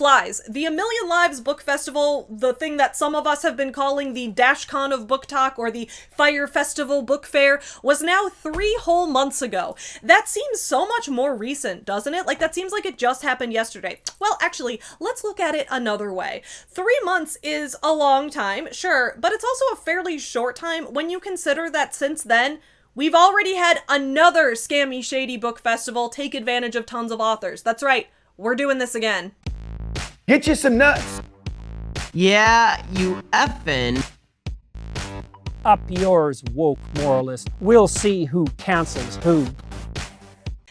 flies. The A Million Lives Book Festival, the thing that some of us have been calling the DashCon of Book Talk or the Fire Festival Book Fair, was now 3 whole months ago. That seems so much more recent, doesn't it? Like, that seems like it just happened yesterday. Well, actually, let's look at it another way. 3 months is a long time, sure, but it's also a fairly short time when you consider that since then, we've already had another scammy, shady book festival take advantage of tons of authors. That's right, we're doing this again. Get you some nuts. Yeah, you effing. Up yours, woke moralist. We'll see who cancels who.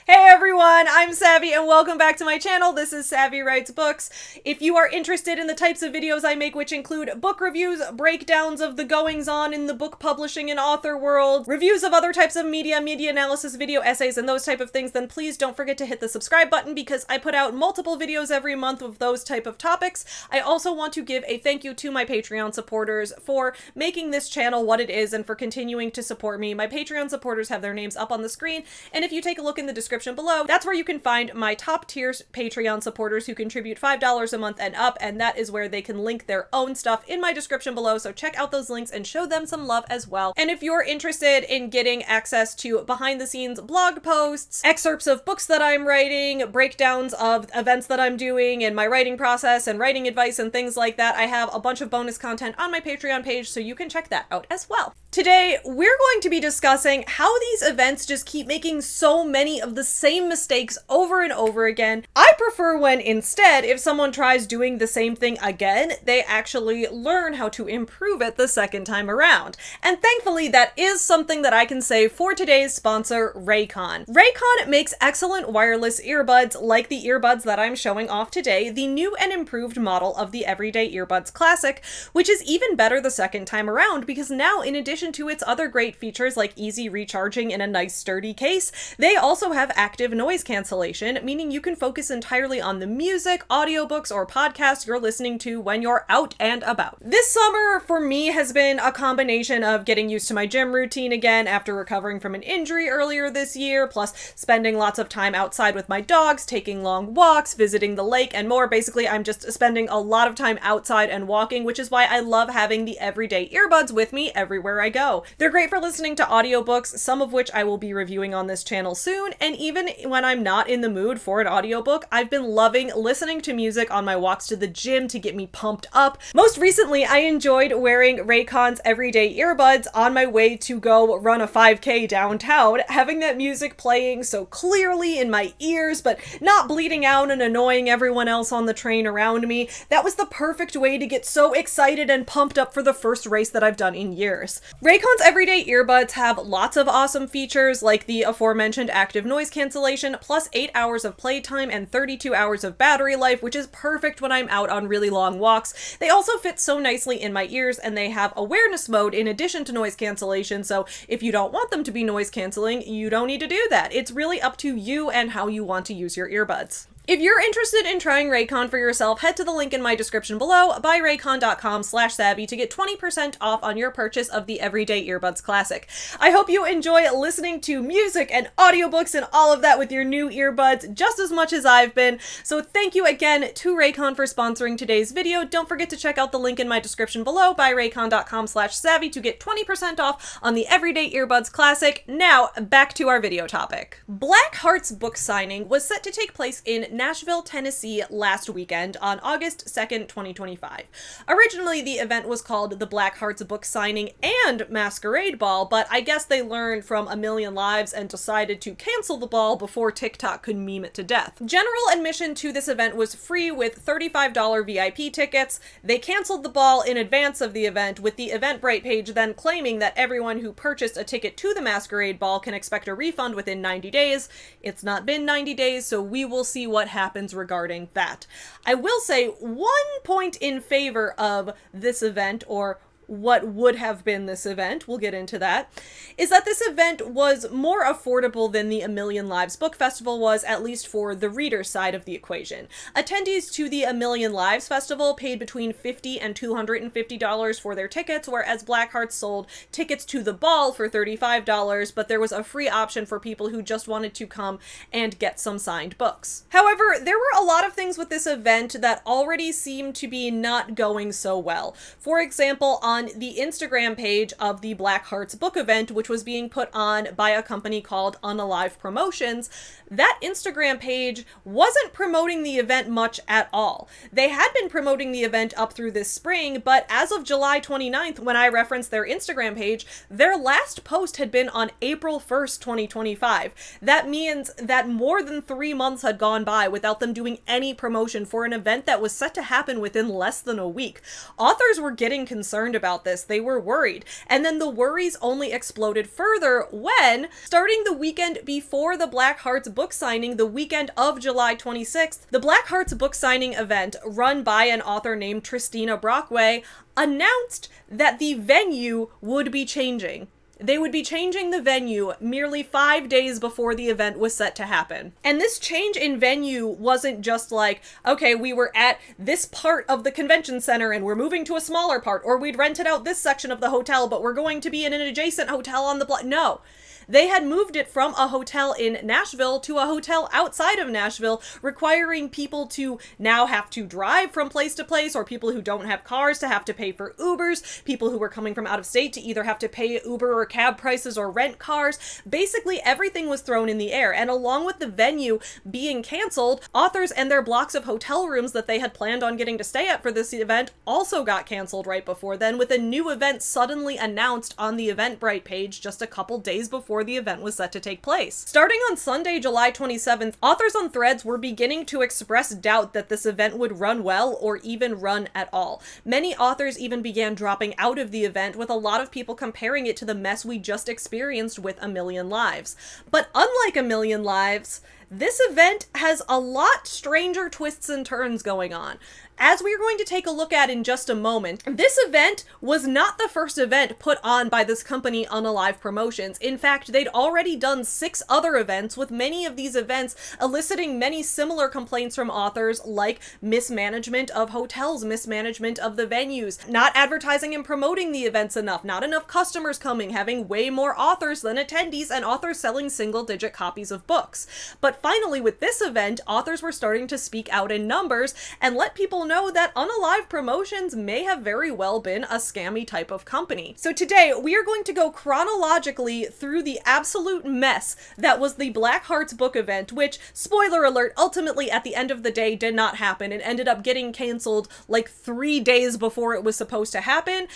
Hey everyone, I'm Savvy and welcome back to my channel. This is Savvy Writes Books. If you are interested in the types of videos I make, which include book reviews, breakdowns of the goings-on in the book publishing and author world, reviews of other types of media analysis, video essays, and those type of things, then please don't forget to hit the subscribe button because I put out multiple videos every month of those type of topics. I also want to give a thank you to my Patreon supporters for making this channel what it is and for continuing to support me. My Patreon supporters have their names up on the screen, and if you take a look in the description below, that's where you can find my top tier Patreon supporters who contribute $5 a month and up, and that is where they can link their own stuff in my description below, so check out those links and show them some love as well. And if you're interested in getting access to behind the scenes blog posts, excerpts of books that I'm writing, breakdowns of events that I'm doing and my writing process and writing advice and things like that, I have a bunch of bonus content on my Patreon page, so you can check that out as well. Today, we're going to be discussing how these events just keep making so many of the same mistakes over and over again. I prefer when instead, if someone tries doing the same thing again, they actually learn how to improve it the second time around. And thankfully, that is something that I can say for today's sponsor, Raycon. Raycon makes excellent wireless earbuds like the earbuds that I'm showing off today, the new and improved model of the Everyday Earbuds Classic, which is even better the second time around because now, in addition to its other great features like easy recharging in a nice sturdy case, they also have active noise cancellation, meaning you can focus entirely on the music, audiobooks, or podcasts you're listening to when you're out and about. This summer for me has been a combination of getting used to my gym routine again after recovering from an injury earlier this year, plus spending lots of time outside with my dogs, taking long walks, visiting the lake, and more. Basically, I'm just spending a lot of time outside and walking, which is why I love having the Everyday Earbuds with me everywhere I go. They're great for listening to audiobooks, some of which I will be reviewing on this channel soon, and even when I'm not in the mood for an audiobook, I've been loving listening to music on my walks to the gym to get me pumped up. Most recently, I enjoyed wearing Raycon's Everyday Earbuds on my way to go run a 5K downtown, having that music playing so clearly in my ears, but not bleeding out and annoying everyone else on the train around me. That was the perfect way to get so excited and pumped up for the first race that I've done in years. Raycon's Everyday Earbuds have lots of awesome features like the aforementioned active noise cancellation, plus 8 hours of playtime and 32 hours of battery life, which is perfect when I'm out on really long walks. They also fit so nicely in my ears, and they have awareness mode in addition to noise cancellation, so if you don't want them to be noise canceling, you don't need to do that. It's really up to you and how you want to use your earbuds. If you're interested in trying Raycon for yourself, head to the link in my description below, buyraycon.com/savvy to get 20% off on your purchase of the Everyday Earbuds Classic. I hope you enjoy listening to music and audiobooks and all of that with your new earbuds just as much as I've been. So thank you again to Raycon for sponsoring today's video. Don't forget to check out the link in my description below, buyraycon.com/savvy to get 20% off on the Everyday Earbuds Classic. Now, back to our video topic. Blackhearts book signing was set to take place in Nashville, Tennessee last weekend on August 2nd, 2025. Originally, the event was called the Blackhearts Book Signing and Masquerade Ball, but I guess they learned from A Million Lives and decided to cancel the ball before TikTok could meme it to death. General admission to this event was free with $35 VIP tickets. They canceled the ball in advance of the event, with the Eventbrite page then claiming that everyone who purchased a ticket to the Masquerade Ball can expect a refund within 90 days. It's not been 90 days, so we will see what happens regarding that. I will say one point in favor of this event, or what would have been this event, we'll get into that, is that this event was more affordable than the A Million Lives Book Festival was, at least for the reader side of the equation. Attendees to the A Million Lives Festival paid between $50 and $250 for their tickets, whereas Blackhearts sold tickets to the ball for $35, but there was a free option for people who just wanted to come and get some signed books. However, there were a lot of things with this event that already seemed to be not going so well. For example, on the Instagram page of the Blackhearts book event, which was being put on by a company called Unalive Promotions, that Instagram page wasn't promoting the event much at all. They had been promoting the event up through this spring, but as of July 29th, when I referenced their Instagram page, their last post had been on April 1st, 2025. That means that more than 3 months had gone by without them doing any promotion for an event that was set to happen within less than a week. Authors were getting concerned about this. They were worried. And then the worries only exploded further when, starting the weekend before the Blackhearts book signing, the weekend of July 26th, the Blackhearts book signing event, run by an author named Tristina Brockway, announced that the venue would be changing. They would be changing the venue merely 5 days before the event was set to happen. And this change in venue wasn't just like, okay, we were at this part of the convention center and we're moving to a smaller part, or we'd rented out this section of the hotel, but we're going to be in an adjacent hotel on the block. No. They had moved it from a hotel in Nashville to a hotel outside of Nashville, requiring people to now have to drive from place to place, or people who don't have cars to have to pay for Ubers, people who were coming from out of state to either have to pay Uber or cab prices or rent cars. Basically, everything was thrown in the air, and along with the venue being canceled, authors and their blocks of hotel rooms that they had planned on getting to stay at for this event also got canceled right before then, with a new event suddenly announced on the Eventbrite page just a couple days before the event was set to take place. Starting on Sunday, July 27th, authors on Threads were beginning to express doubt that this event would run well or even run at all. Many authors even began dropping out of the event, with a lot of people comparing it to the mess we just experienced with A Million Lives. But unlike A Million Lives, this event has a lot stranger twists and turns going on. As we are going to take a look at in just a moment, this event was not the first event put on by this company, Unalive Promotions. In fact, they'd already done 6 other events, with many of these events eliciting many similar complaints from authors, like mismanagement of hotels, mismanagement of the venues, not advertising and promoting the events enough, not enough customers coming, having way more authors than attendees, and authors selling single-digit copies of books. But finally, with this event, authors were starting to speak out in numbers and let people know that Unalive Promotions may have very well been a scammy type of company. So today, we are going to go chronologically through the absolute mess that was the Blackhearts book event, which, spoiler alert, ultimately at the end of the day did not happen and ended up getting canceled like 3 days before it was supposed to happen,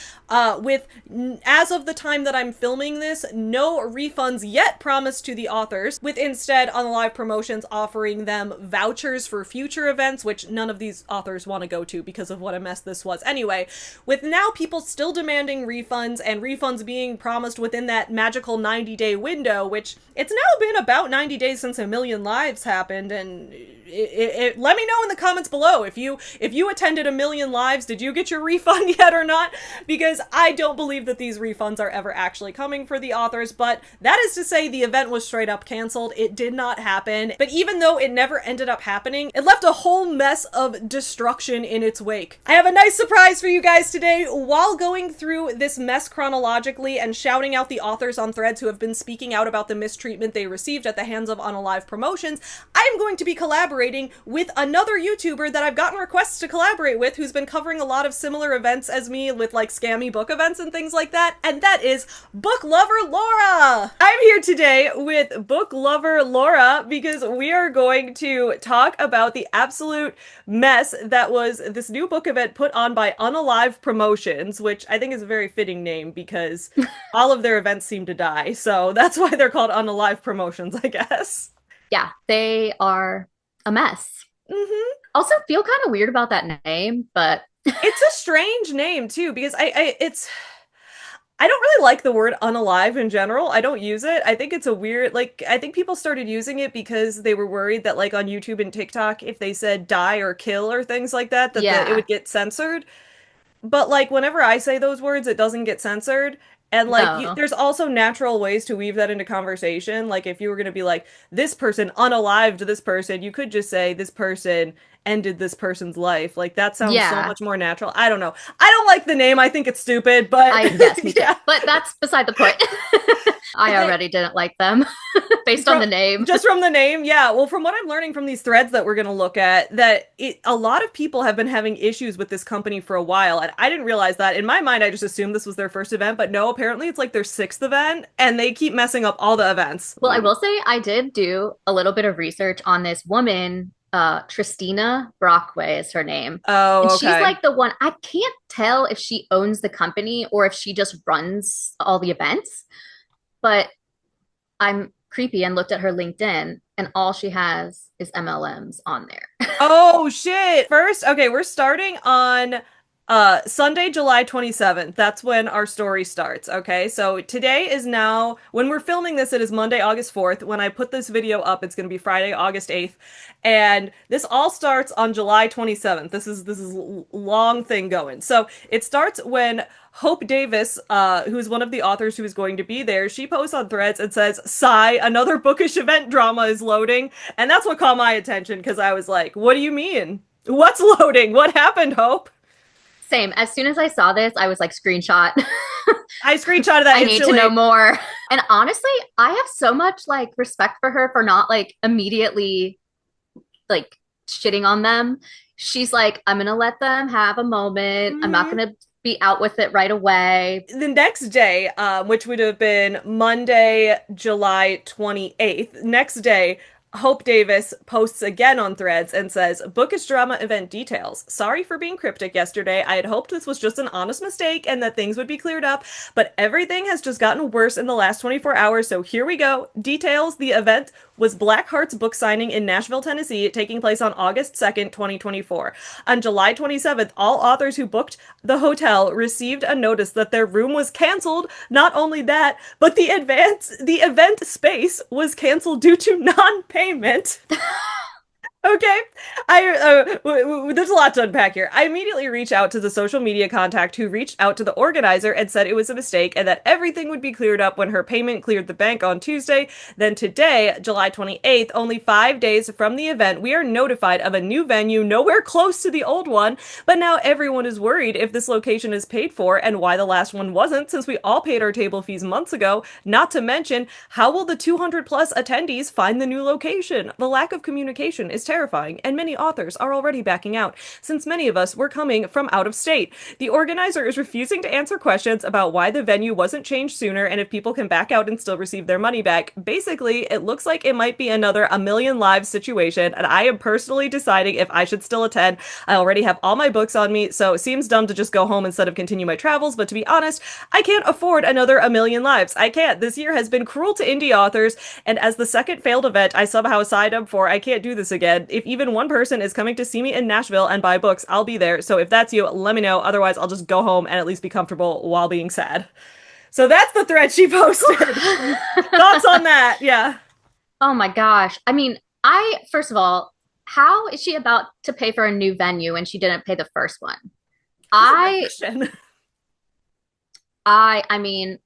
with, as of the time that I'm filming this, no refunds yet promised to the authors, with instead Unalive Promotions offering them vouchers for future events, which none of these authors want to go to because of what a mess this was anyway, with now people still demanding refunds, and refunds being promised within that magical 90-day window, which it's now been about 90 days since A Million Lives happened, and let me know in the comments below if you attended A Million Lives, did you get your refund yet or not? Because I don't believe that these refunds are ever actually coming for the authors, but that is to say the event was straight up canceled. It did not happen, but even though it never ended up happening, it left a whole mess of destruction in its wake. I have a nice surprise for you guys today. While going through this mess chronologically and shouting out the authors on Threads who have been speaking out about the mistreatment they received at the hands of Unalive Promotions, I am going to be collaborating with another YouTuber that I've gotten requests to collaborate with, who's been covering a lot of similar events as me, with like scammy book events and things like that, and that is book lover Laura! I'm here today with book lover Laura because we are going to talk about the absolute mess that was this new book event put on by Unalive Promotions, which I think is a very fitting name because all of their events seem to die, so that's why they're called Unalive Promotions, I guess. Yeah, they are a mess. Also feel kind of weird about that name, but it's a strange name too, because I don't really like the word unalive in general. I don't use it. I think it's a weird, like, I think people started using it because they were worried that, like, on YouTube and TikTok, if they said die or kill or things like that, it would get censored. but like whenever I say those words, it doesn't get censored. And like No. there's also natural ways to weave that into conversation. Like if you were going to be like this person unalived this person, you could just say this person ended this person's life. Like that sounds so Yeah. much more natural. I don't know. I don't like the name. I think it's stupid, but Yes, me too. yeah. But that's beside the point. I already didn't like them based on the name. Just from the name, yeah. Well, from what I'm learning from these threads that we're going to look at, a lot of people have been having issues with this company for a while, and I didn't realize that. In my mind, I just assumed this was their first event, but no, apparently it's like their sixth event, and they keep messing up all the events. Well, I will say I did do a little bit of research on this woman. Tristina Brockway is her name. And Oh, she's okay. like the one, I can't tell if she owns the company or if she just runs all the events, but I'm creepy and looked at her LinkedIn and all she has is MLMs on there. Oh shit. First, okay, we're starting on Sunday, July 27th. That's when our story starts. Okay. So today is now when we're filming this, it is Monday, August 4th. When I put this video up, it's going to be Friday, August 8th. And this all starts on July 27th. This is long thing going. So it starts when Hope Davis, who's one of the authors who is going to be there, she posts on Threads and says, "Sigh, another bookish event drama is loading." And that's what caught my attention because I was like, what do you mean? What's loading? What happened, Hope? Same. As soon as I saw this, I was like, screenshot. I screenshotted that I need to instantly. know more. And honestly, I have so much like respect for her for not like immediately like shitting on them. She's like, I'm gonna let them have a moment. I'm not gonna be out with it right away. The next day, which would have been Monday, July 28th, next day, Hope Davis posts again on Threads and says, "Bookish drama event details. Sorry for being cryptic yesterday. I had hoped this was just an honest mistake and that things would be cleared up, but everything has just gotten worse in the last 24 hours, so here we go. Details: the event was Blackhearts book signing in Nashville, Tennessee, taking place on August 2nd, 2024. On July 27th, all authors who booked the hotel received a notice that their room was canceled. Not only that, but the event space was canceled due to non-payment." Okay, there's a lot to unpack here. I immediately reached out to the social media contact who reached out to the organizer and said it was a mistake and that everything would be cleared up when her payment cleared the bank on Tuesday. Then today, July 28th, only 5 days from the event, we are notified of a new venue nowhere close to the old one, but now everyone is worried if this location is paid for and why the last one wasn't, since we all paid our table fees months ago. Not to mention, how will the 200 plus attendees find the new location? The lack of communication is terrifying, and many authors are already backing out, since many of us were coming from out of state. The organizer is refusing to answer questions about why the venue wasn't changed sooner and if people can back out and still receive their money back. Basically, it looks like it might be another A Million Lives situation, and I am personally deciding if I should still attend. I already have all my books on me, so it seems dumb to just go home instead of continue my travels, but to be honest, I can't afford another A Million Lives. I can't. This year has been cruel to indie authors, and as the second failed event I somehow signed up for, I can't do this again. If even one person is coming to see me in Nashville and buy books, I'll be there. So if that's you, let me know. Otherwise, I'll just go home and at least be comfortable while being sad. So that's the thread she posted. Thoughts on that? Yeah. Oh my gosh. I mean, first of all, how is she about to pay for a new venue and she didn't pay the first one? I mean,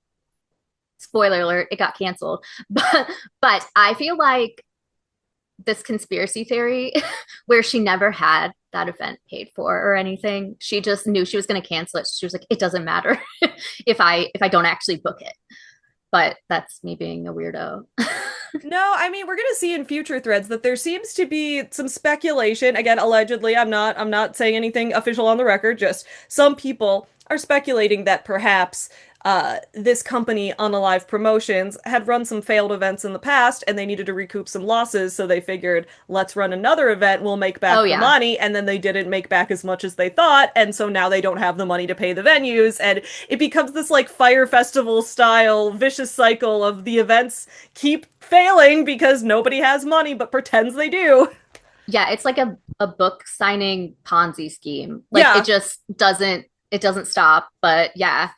spoiler alert, it got canceled. But I feel like this conspiracy theory where she never had that event paid for or anything. She just knew she was going to cancel it. She was like, it doesn't matter if I don't actually book it. But that's me being a weirdo. No, I mean, we're going to see in future threads that there seems to be some speculation. Again, allegedly, I'm not saying anything official on the record, just some people are speculating that perhaps this company, Unalive Promotions, had run some failed events in the past and they needed to recoup some losses, so they figured, let's run another event, we'll make back the money, and then they didn't make back as much as they thought, and so now they don't have the money to pay the venues, and it becomes this like Fire Festival style vicious cycle of the events keep failing because nobody has money but pretends they do. Yeah, it's like a book signing Ponzi scheme. Like it doesn't stop, but yeah.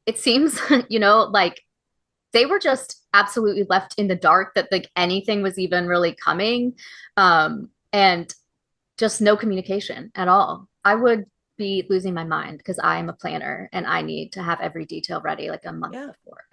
It seems, like they were just absolutely left in the dark that like anything was even really coming. And just no communication at all. I would be losing my mind because I'm a planner and I need to have every detail ready like a month Yeah. before.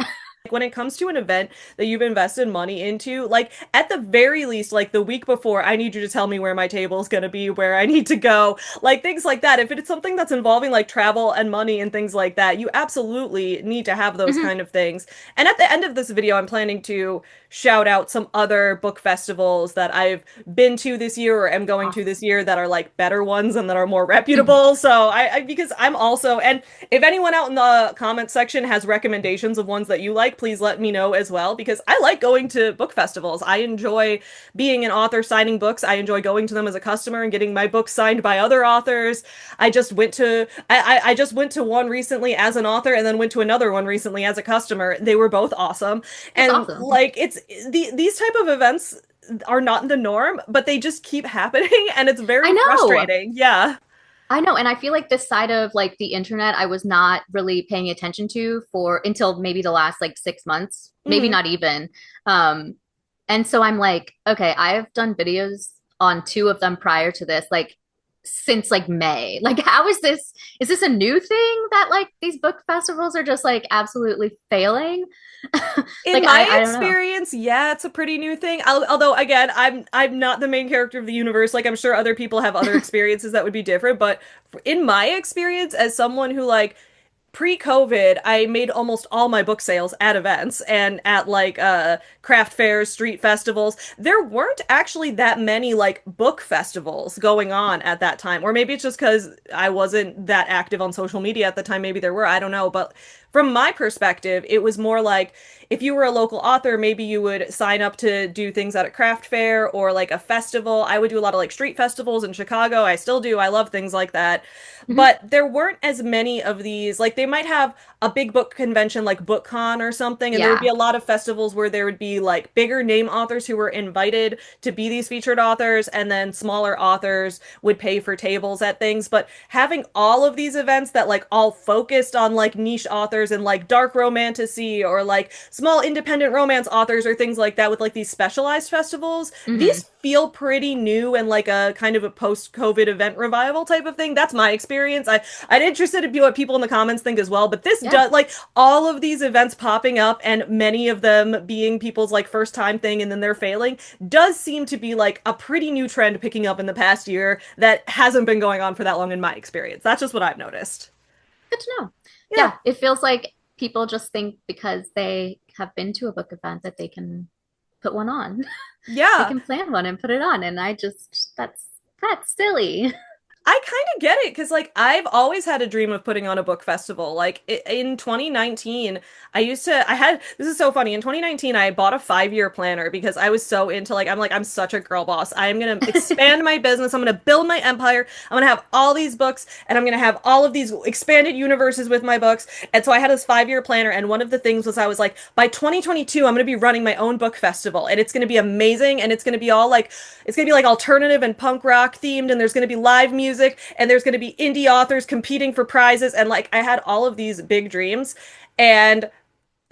When it comes to an event that you've invested money into, like at the very least, like the week before, I need you to tell me where my table is going to be, where I need to go, like things like that. If it's something that's involving like travel and money and things like that, you absolutely need to have those Mhm. kind of things. And at the end of this video, I'm planning to shout out some other book festivals that I've been to this year or am going to this Awesome. year that are like better ones and that are more Mhm. reputable. So because I'm also, and if anyone out in the comments section has recommendations of ones that you like, please let me know as well, because I like going to book festivals. I enjoy being an author signing books. I enjoy going to them as a customer and getting my books signed by other authors. I just went to one recently as an author and then went to another one recently as a customer. They were both awesome. That's And awesome. like these type of events are not the norm, but they just keep happening and it's I very know. frustrating. Yeah. I know, and I feel like this side of like the internet I was not really paying attention to for until maybe the last like 6 months, maybe Hmm. not even. Um, and so I'm like, okay, I've done videos on two of them prior to this, like since like May. Like, how is this? Is this a new thing that like these book festivals are just like absolutely failing? In Like, my I don't know. experience, yeah, it's a pretty new thing. Although, again, I'm not the main character of the universe. Like, I'm sure other people have other experiences that would be different. But in my experience, as someone who like pre-COVID, I made almost all my book sales at events and at like craft fairs, street festivals. There weren't actually that many like book festivals going on at that time. Or maybe it's just because I wasn't that active on social media at the time. Maybe there were, I don't know. But from my perspective, it was more like if you were a local author, maybe you would sign up to do things at a craft fair or like a festival. I would do a lot of like street festivals in Chicago. I still do. I love things like that. Mhm. But there weren't as many of these. Like they might have a big book convention like BookCon or something, and there would be Yeah. a lot of festivals where there would be like bigger name authors who were invited to be these featured authors, and then smaller authors would pay for tables at things. But having all of these events that like all focused on like niche authors and like dark romantasy or like small independent romance authors or things like that with like these specialized festivals, Hmm. these feel pretty new and like a kind of a post-COVID event revival type of thing. That's my experience. I'm interested in what people in the comments think as well, but this Yeah. does like all of these events popping up and many of them being people's like first time thing and then they're failing does seem to be like a pretty new trend picking up in the past year that hasn't been going on for that long in my experience. That's just what I've noticed. Good to know. Yeah. Yeah, it feels like people just think because they have been to a book event that they can put one on. They Yeah. can plan one and put it on. And I just that's silly. I kind of get it because, like, I've always had a dream of putting on a book festival. Like, in 2019, this is so funny. In 2019, I bought a 5-year planner because I was so into, like, I'm such a girl boss. I'm going to expand my business. I'm going to build my empire. I'm going to have all these books and I'm going to have all of these expanded universes with my books. And so I had this 5-year planner. And one of the things was I was like, by 2022, I'm going to be running my own book festival and it's going to be amazing. And it's going to be all like, it's going to be like alternative and punk rock themed. And there's going to be live music and there's going to be indie authors competing for prizes. And like, I had all of these big dreams. And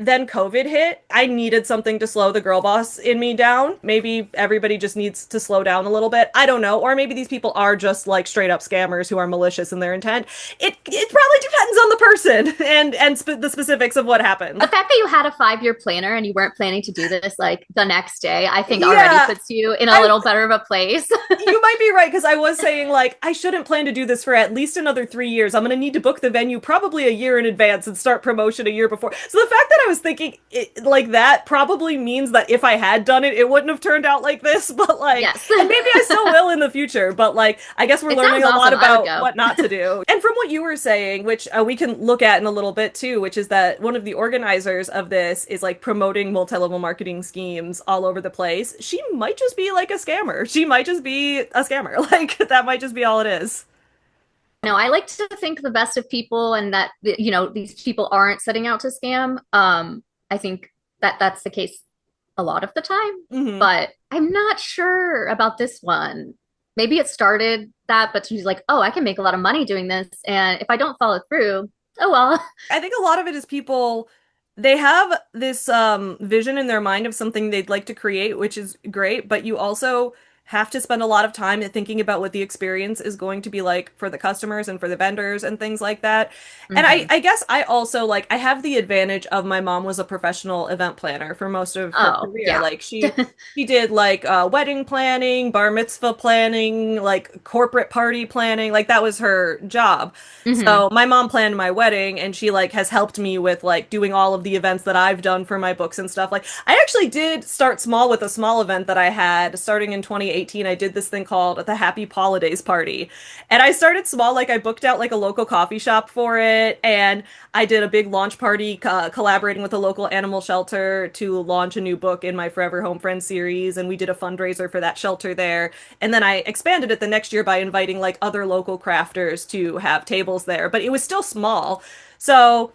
then COVID hit. I needed something to slow the girl boss in me down. Maybe everybody just needs to slow down a little bit. I don't know. Or maybe these people are just like straight up scammers who are malicious in their intent. It probably depends on the person and the specifics of what The happened. fact that you had a 5-year planner and you weren't planning to do this like the next day, I think already Yeah, puts you in a I little better of a place. you might be right because I was saying like I shouldn't plan to do this for at least another 3 years. I'm gonna need to book the venue probably a year in advance and start promotion a year before. So the fact that I was thinking like that probably means that if I had done it, it wouldn't have turned out like this. But like, Yes. and maybe I still will in the future. But like, I guess we're It learning sounds a lot awesome. I would about go. what not to do. And from what you were saying, which we can look at in a little bit too, which is that one of the organizers of this is like promoting multi-level marketing schemes all over the place. She might just be like a scammer. She might just be a scammer. Like that might just be all it is. No, I like to think the best of people and that these people aren't setting out to scam. I think that that's the case a lot of the time, Hmm. but I'm not sure about this one. Maybe it started that, but she's like, "Oh, I can make a lot of money doing this, and if I don't follow through, oh well." I think a lot of it is people they have this vision in their mind of something they'd like to create, which is great, but you also have to spend a lot of time thinking about what the experience is going to be like for the customers and for the vendors and things like that. And Mhm. I guess I also like I have the advantage of my mom was a professional event planner for most of her Oh, career. yeah. Like she did like wedding planning, bar mitzvah planning, like corporate party planning. Like that was her job. Hmm. So my mom planned my wedding and she like has helped me with like doing all of the events that I've done for my books and stuff. Like I actually did start small with a small event that I had starting in 2018. I did this thing called the Happy Holidays Party. And I started small, like I booked out like a local coffee shop for it and I did a big launch party collaborating with a local animal shelter to launch a new book in my Forever Home Friends series and we did a fundraiser for that shelter there. And then I expanded it the next year by inviting like other local crafters to have tables there, but it was still small. So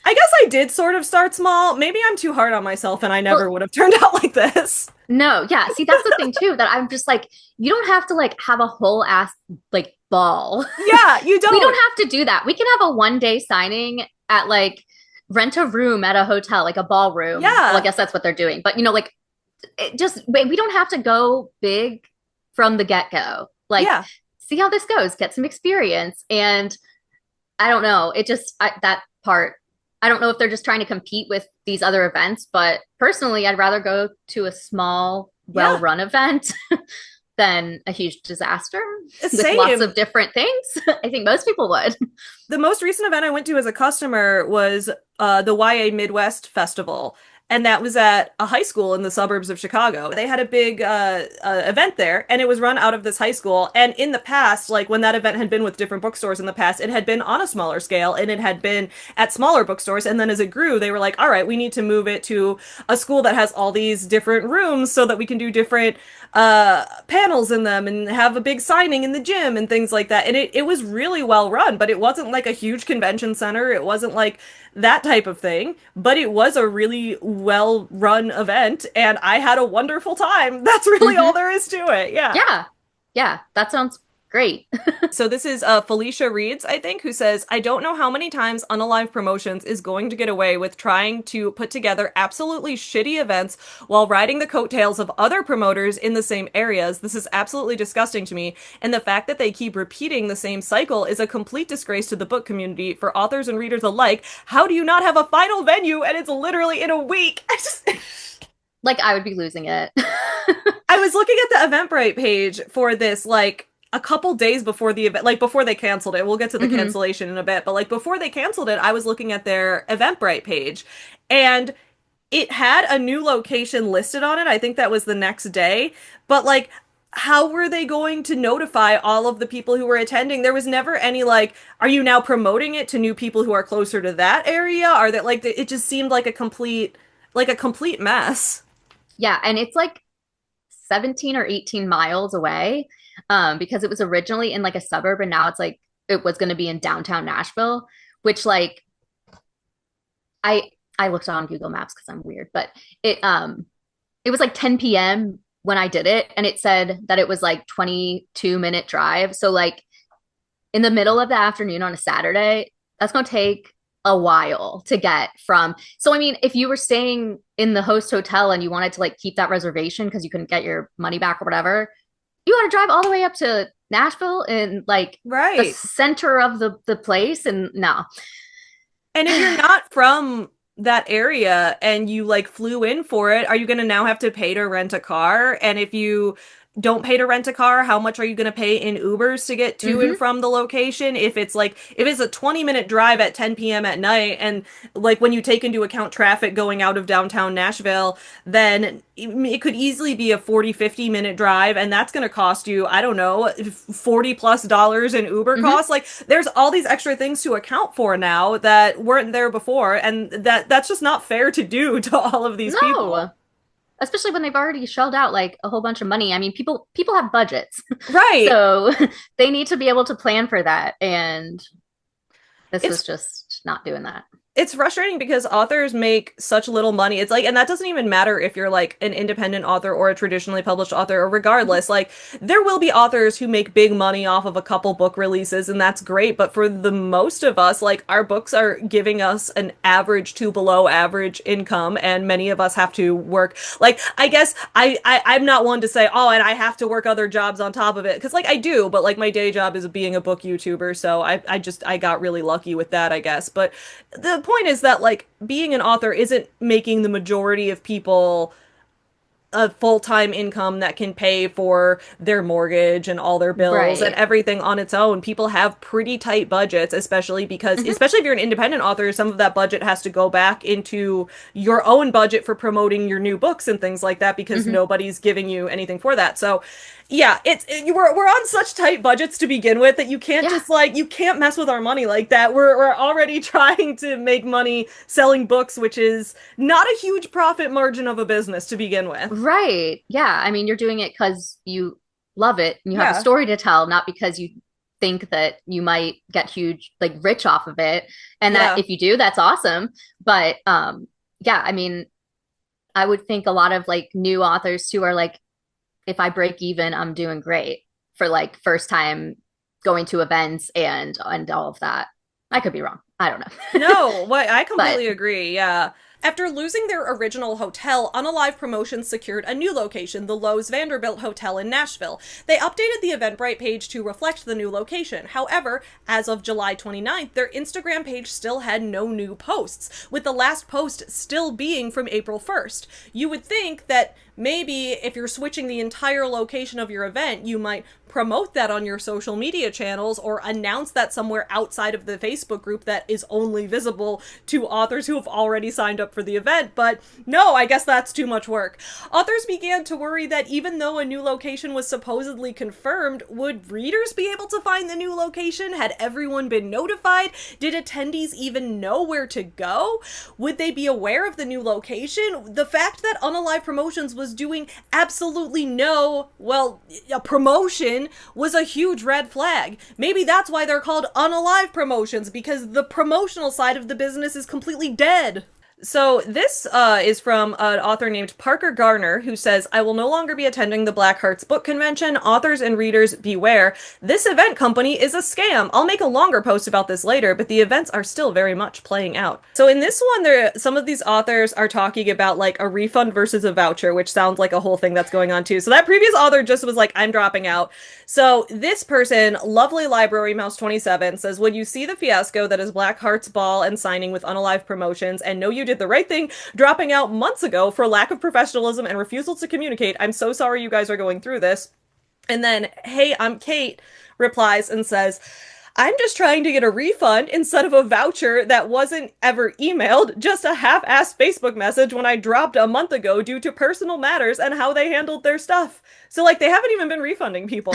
I guess I did sort of start small. Maybe I'm too hard on myself and I never Well, would have turned out like this. no, yeah. See, that's the thing too, that I'm just like, you don't have to like have a whole ass like ball. Yeah, you We don't. don't have to do that. We can have a 1 day signing at like rent a room at a hotel, like a ballroom. Well, I Yeah. guess that's what they're doing. But you know, like we don't have to go big from the get-go. Like Yeah. see how this goes, get some experience. And I don't know. That part, I don't know if they're just trying to compete with these other events, but personally, I'd rather go to a small, Yeah. well-run event than a huge disaster with lots Same. of different things. I think most people would. The most recent event I went to as a customer was the YA Midwest Festival, and that was at a high school in the suburbs of Chicago. They had a big event there, and it was run out of this high school. And in the past, like when that event had been with different bookstores in the past, it had been on a smaller scale, and it had been at smaller bookstores. And then as it grew, they were like, "All right, we need to move it to a school that has all these different rooms so that we can do different panels in them and have a big signing in the gym and things like that." And it was really well run, but it wasn't like a huge convention center. It wasn't like that type of thing, but it was a really well run event and I had a wonderful time. That's really all Hmm. there is to it. Yeah. Yeah. Yeah. That sounds great. So this is Felicia Reeds, I think, who says, I don't know how many times Unalive Promotions is going to get away with trying to put together absolutely shitty events while riding the coattails of other promoters in the same areas. This is absolutely disgusting to me. And the fact that they keep repeating the same cycle is a complete disgrace to the book community for authors and readers alike. How do you not have a final venue and it's literally in a week? Like I would be losing it. I was looking at the Eventbrite page for this, like, a couple days before the event, like before they canceled it. We'll get to the Hmm. cancellation in a bit, but like before they canceled it, I was looking at their Eventbrite page and it had a new location listed on it. I think that was the next day, but like, how were they going to notify all of the people who were attending? There was never any like, are you now promoting it to new people who are closer to that area? Are that like, it just seemed like a complete mess. Yeah. And it's like 17 or 18 miles away, because it was originally in like a suburb and now it's like it was going to be in downtown Nashville, which like I I looked on Google Maps because I'm weird, but it was like 10 p.m. when I did it and it said that it was like 22-minute drive. So like in the middle of the afternoon on a Saturday, that's going to take a while to get from. So, I mean, if you were staying in the host hotel and you wanted to like keep that reservation because you couldn't get your money back or whatever, you got to drive all the way up to Nashville and like the Right. center of the place. And no. And if you're not from that area and you like flew in for it, are you going to now have to pay to rent a car? And if you don't pay to rent a car, how much are you going to pay in Ubers to get to and Hmm. from the location? If it's a 20-minute drive at 10 p.m. at night and like when you take into account traffic going out of downtown Nashville, then it could easily be a 40-50 minute drive and that's going to cost you, I don't know, 40 plus dollars in Uber Hmm. costs. Like there's all these extra things to account for now that weren't there before and that's just not fair to do to all of these people. No. Especially when they've already shelled out like a whole bunch of money. I mean, people have budgets. Right. So they need to be able to plan for that. And this was It's just not doing that. It's frustrating because authors make such little money. It's like, and that doesn't even matter if you're like an independent author or a traditionally published author, or regardless, like there will be authors who make big money off of a couple book releases, and that's great. But for the most of us, like our books are giving us an average to below average income, and many of us have to work. Like, I guess I'm not one to say, oh, and I have to work other jobs on top of it, because like I do, but like my day job is being a book YouTuber, so I got really lucky with that, I guess. But the point is that like being an author isn't making the majority of people a full-time income that can pay for their mortgage and all their bills and Right. everything on its own. People have pretty tight budgets, especially because Hmm. especially if you're an independent author, some of that budget has to go back into your own budget for promoting your new books and things like that because Hmm. nobody's giving you anything for that. So yeah, we're on such tight budgets to begin with that you can't Yeah. just like you can't mess with our money like that. We're already trying to make money selling books, which is not a huge profit margin of a business to begin with. Right. Yeah. I mean, you're doing it because you love it and you have a Yeah. story to tell, not because you think that you might get huge, like rich off of it. And that Yeah. if you do, that's awesome. But yeah, I mean, I would think a lot of like new authors too are like, if I break even, I'm doing great for like first time going to events and all of that. I could be wrong. I don't know. No, what I But completely agree. Yeah. After losing their original hotel, Unalive Promotions secured a new location, the Lowe's Vanderbilt Hotel in Nashville. They updated the Eventbrite page to reflect the new location. However, as of July 29th, their Instagram page still had no new posts, with the last post still being from April 1st. You would think that maybe if you're switching the entire location of your event, you might promote that on your social media channels or announce that somewhere outside of the Facebook group that is only visible to authors who have already signed up for the event. But no, I guess that's too much work. Authors began to worry that even though a new location was supposedly confirmed, would readers be able to find the new location? Had everyone been notified? Did attendees even know where to go? Would they be aware of the new location? The fact that Unalive Promotions was doing absolutely no, well, a promotion was a huge red flag. Maybe that's why they're called Unalive Promotions, because the promotional side of the business is completely dead. So this is from an author named Parker Garner, who says, I will no longer be attending the Blackhearts book convention. Authors and readers beware. This event company is a scam. I'll make a longer post about this later, but the events are still very much playing out. So in this one, some of these authors are talking about like a refund versus a voucher, which sounds like a whole thing that's going on too. So that previous author just was like, I'm dropping out. So this person, Lovely Library Mouse 27, says, when you see the fiasco that is Blackhearts ball and signing with Unalive Promotions and know you did the right thing dropping out months ago for lack of professionalism and refusal to communicate. I'm so sorry you guys are going through this. And then, hey, I'm Kate replies and says, I'm just trying to get a refund instead of a voucher that wasn't ever emailed, just a half-assed Facebook message when I dropped a month ago due to personal matters and how they handled their stuff. So, like, they haven't even been refunding people.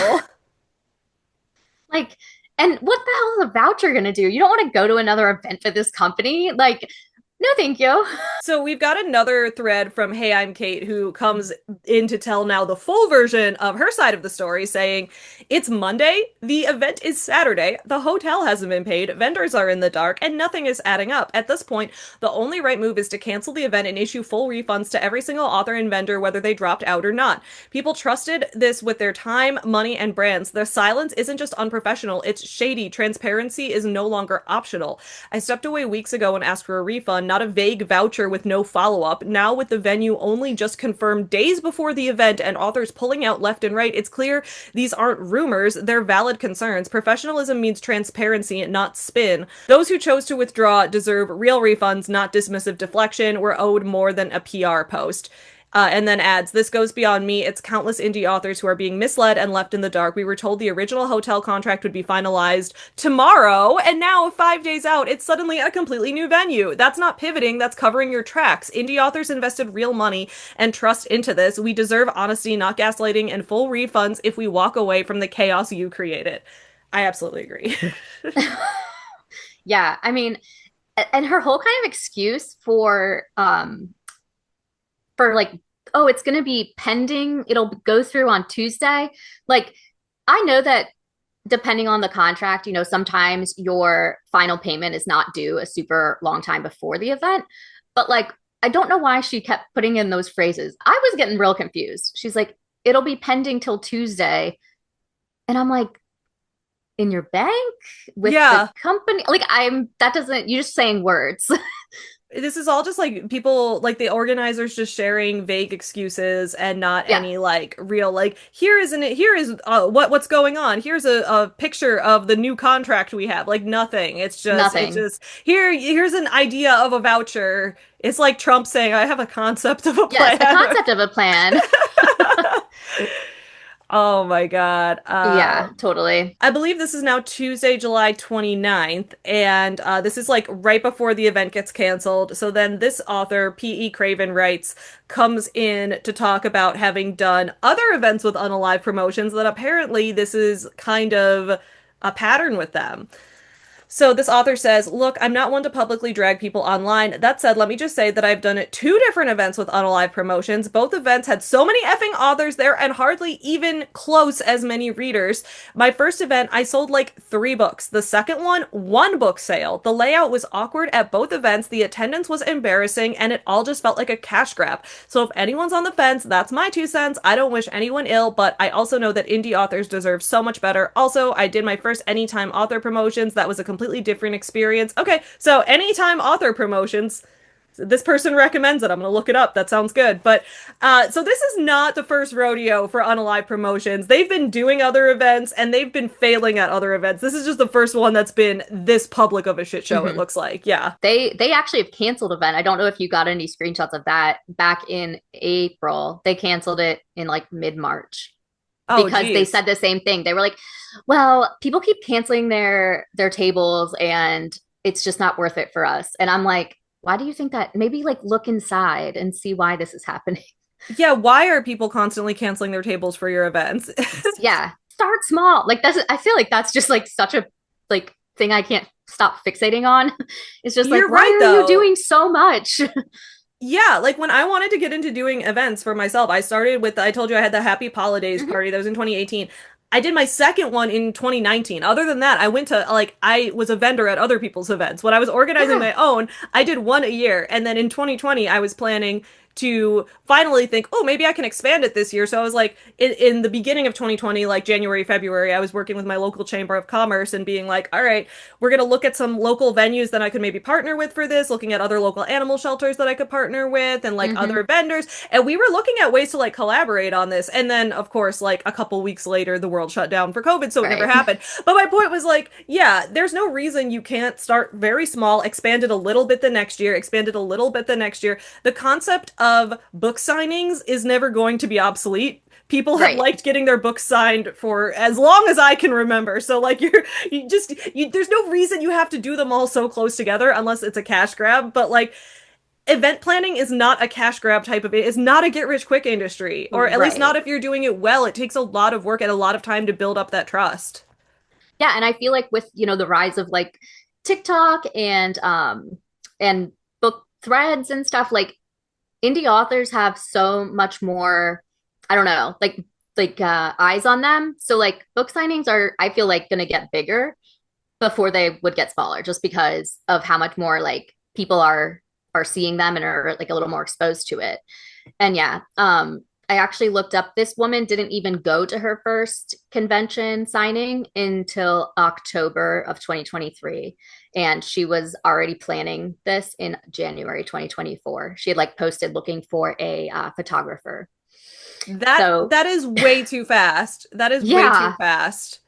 like, and what the hell is a voucher gonna do? You don't want to go to another event for this company. Like, no, thank you. So we've got another thread from Hey, I'm Kate, who comes in to tell now the full version of her side of the story, saying, it's Monday, the event is Saturday, the hotel hasn't been paid, vendors are in the dark, and nothing is adding up. At this point, the only right move is to cancel the event and issue full refunds to every single author and vendor, whether they dropped out or not. People trusted this with their time, money, and brands. The silence isn't just unprofessional, it's shady. Transparency is no longer optional. I stepped away weeks ago and asked for a refund, not a vague voucher with no follow-up. Now, with the venue only just confirmed days before the event and authors pulling out left and right, it's clear these aren't rumors, they're valid concerns. Professionalism means transparency, not spin. Those who chose to withdraw deserve real refunds, not dismissive deflection. We're owed more than a PR post. And then adds, this goes beyond me. It's countless indie authors who are being misled and left in the dark. We were told the original hotel contract would be finalized tomorrow, and now, 5 days out, it's suddenly a completely new venue. That's not pivoting, that's covering your tracks. Indie authors invested real money and trust into this. We deserve honesty, not gaslighting, and full refunds if we walk away from the chaos you created. I absolutely agree. Yeah, I mean, and her whole kind of excuse for like, oh, it's going to be pending, it'll go through on Tuesday. Like, I know that depending on the contract, sometimes your final payment is not due a super long time before the event. But like, I don't know why she kept putting in those phrases. I was getting real confused. She's like, it'll be pending till Tuesday. And I'm like, in your bank with the company? Like, you're just saying words. This is all just like people, like the organizers just sharing vague excuses and not any like real, like, here is what's going on. Here's a picture of the new contract we have. Like nothing. Nothing. It's just here's an idea of a voucher. It's like Trump saying, I have a concept of a plan. Yes, the concept of a plan. Oh my God. Yeah, totally. I believe this is now Tuesday, July 29th, and this is like right before the event gets canceled. So then this author, P.E. Craven writes, comes in to talk about having done other events with Unalive Promotions, that apparently this is kind of a pattern with them. So this author says, look, I'm not one to publicly drag people online. That said, let me just say that I've done 2 different events with Unalive Promotions. Both events had so many effing authors there and hardly even close as many readers. My first event, I sold like 3 books. The second one book sale. The layout was awkward at both events. The attendance was embarrassing and it all just felt like a cash grab. So if anyone's on the fence, that's my 2 cents. I don't wish anyone ill, but I also know that indie authors deserve so much better. Also, I did my first Anytime Author Promotions. That was a completely different experience. Okay, so Anytime Author Promotions. This person recommends it. I'm gonna look it up. That sounds good. But so this is not the first rodeo for Unalive Promotions. They've been doing other events and they've been failing at other events. This is just the first one that's been this public of a shit show. It looks like, yeah. They actually have canceled event. I don't know if you got any screenshots of that back in April. They canceled it in like mid-March. Because they said the same thing. They were like, well, people keep canceling their tables and it's just not worth it for us. And I'm like, why do you think that? Maybe like look inside and see why this is happening. Yeah, why are people constantly canceling their tables for your events? Yeah, start small. Like I feel like that's just like such a like thing I can't stop fixating on. It's just like, why are you doing so much? Yeah, like when I wanted to get into doing events for myself, I started with, I told you I had the Happy Holidays party that was in 2018. I did my second one in 2019. Other than that, I went to, like, I was a vendor at other people's events. When I was organizing my own, I did one a year. And then in 2020, I was planning to finally think, oh, maybe I can expand it this year. So I was like, in the beginning of 2020, like January, February, I was working with my local chamber of commerce and being like, all right, we're going to look at some local venues that I could maybe partner with for this, looking at other local animal shelters that I could partner with and like other vendors. And we were looking at ways to like collaborate on this. And then of course, like a couple weeks later, the world shut down for COVID. So it never happened. But my point was like, yeah, there's no reason you can't start very small, expand it a little bit the next year, expand it a little bit the next year. The concept of book signings is never going to be obsolete. People have liked getting their books signed for as long as I can remember. So like there's no reason you have to do them all so close together unless it's a cash grab. But like event planning is not a cash grab type of it. It's not a get rich quick industry, or at least not if you're doing it well. It takes a lot of work and a lot of time to build up that trust. Yeah, and I feel like with, the rise of like TikTok and book threads and stuff, like indie authors have so much more, I don't know, like eyes on them. So like book signings are, I feel like, going to get bigger before they would get smaller, just because of how much more like people are seeing them and are like a little more exposed to it. And yeah, I actually looked up, this woman didn't even go to her first convention signing until October of 2023. And she was already planning this in January 2024. She had like posted looking for a photographer. That is way too fast. That is way too fast.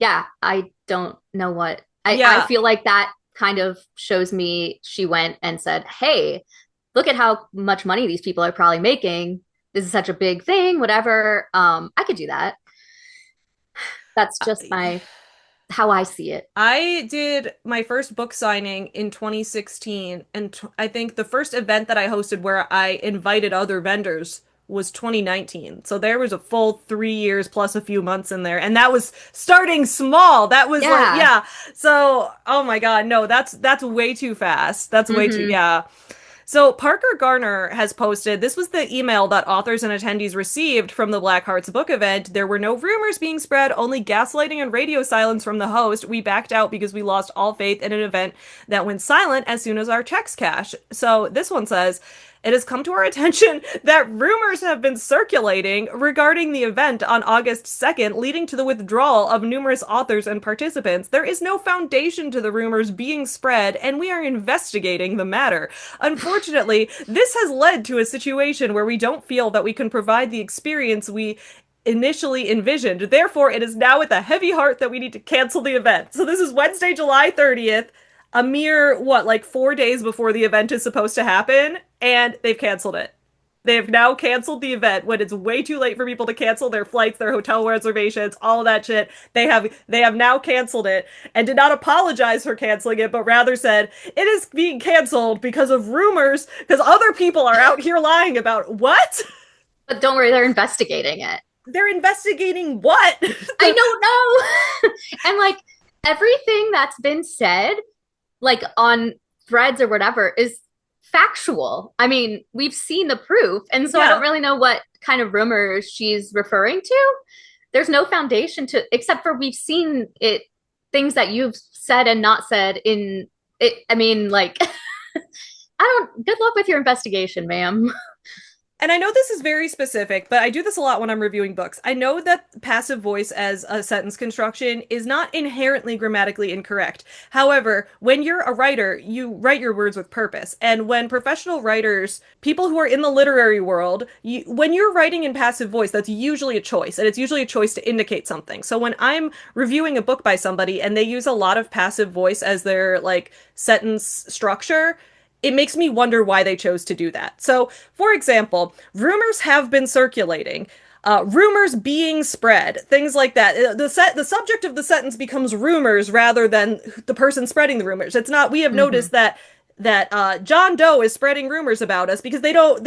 Yeah, I don't know what. I feel like that kind of shows me she went and said, hey, look at how much money these people are probably making. This is such a big thing, whatever. I could do that. That's just how I see it. I did my first book signing in 2016, and I think the first event that I hosted where I invited other vendors was 2019. So there was a full 3 years plus a few months in there, and that was starting small. That was So, oh my God, no, that's way too fast. That's way too, So Parker Garner has posted, this was the email that authors and attendees received from the Blackhearts book event. There were no rumors being spread, only gaslighting and radio silence from the host. We backed out because we lost all faith in an event that went silent as soon as our checks cash. So this one says, it has come to our attention that rumors have been circulating regarding the event on August 2nd, leading to the withdrawal of numerous authors and participants. There is no foundation to the rumors being spread, and we are investigating the matter. Unfortunately, this has led to a situation where we don't feel that we can provide the experience we initially envisioned. Therefore, it is now with a heavy heart that we need to cancel the event. So this is Wednesday, July 30th. A mere, like 4 days before the event is supposed to happen, and they've canceled it. They have now canceled the event when it's way too late for people to cancel their flights, their hotel reservations, all of that shit. They have now canceled it and did not apologize for canceling it, but rather said it is being canceled because of rumors, because other people are out here lying about what? But don't worry, they're investigating it. They're investigating what? I don't know. And like everything that's been said, like on threads or whatever, is factual. I mean, we've seen the proof. And so I don't really know what kind of rumors she's referring to. There's no foundation to, except for we've seen it, things that you've said and not said in it. I mean, like, good luck with your investigation, ma'am. And I know this is very specific, but I do this a lot when I'm reviewing books. I know that passive voice as a sentence construction is not inherently grammatically incorrect. However, when you're a writer, you write your words with purpose. And when professional writers, people who are in the literary world, when you're writing in passive voice, that's usually a choice. And it's usually a choice to indicate something. So when I'm reviewing a book by somebody and they use a lot of passive voice as their like sentence structure, it makes me wonder why they chose to do that. So, for example, rumors have been circulating, rumors being spread, things like that. The subject of the sentence becomes rumors rather than the person spreading the rumors. It's not, we have noticed that John Doe is spreading rumors about us because they don't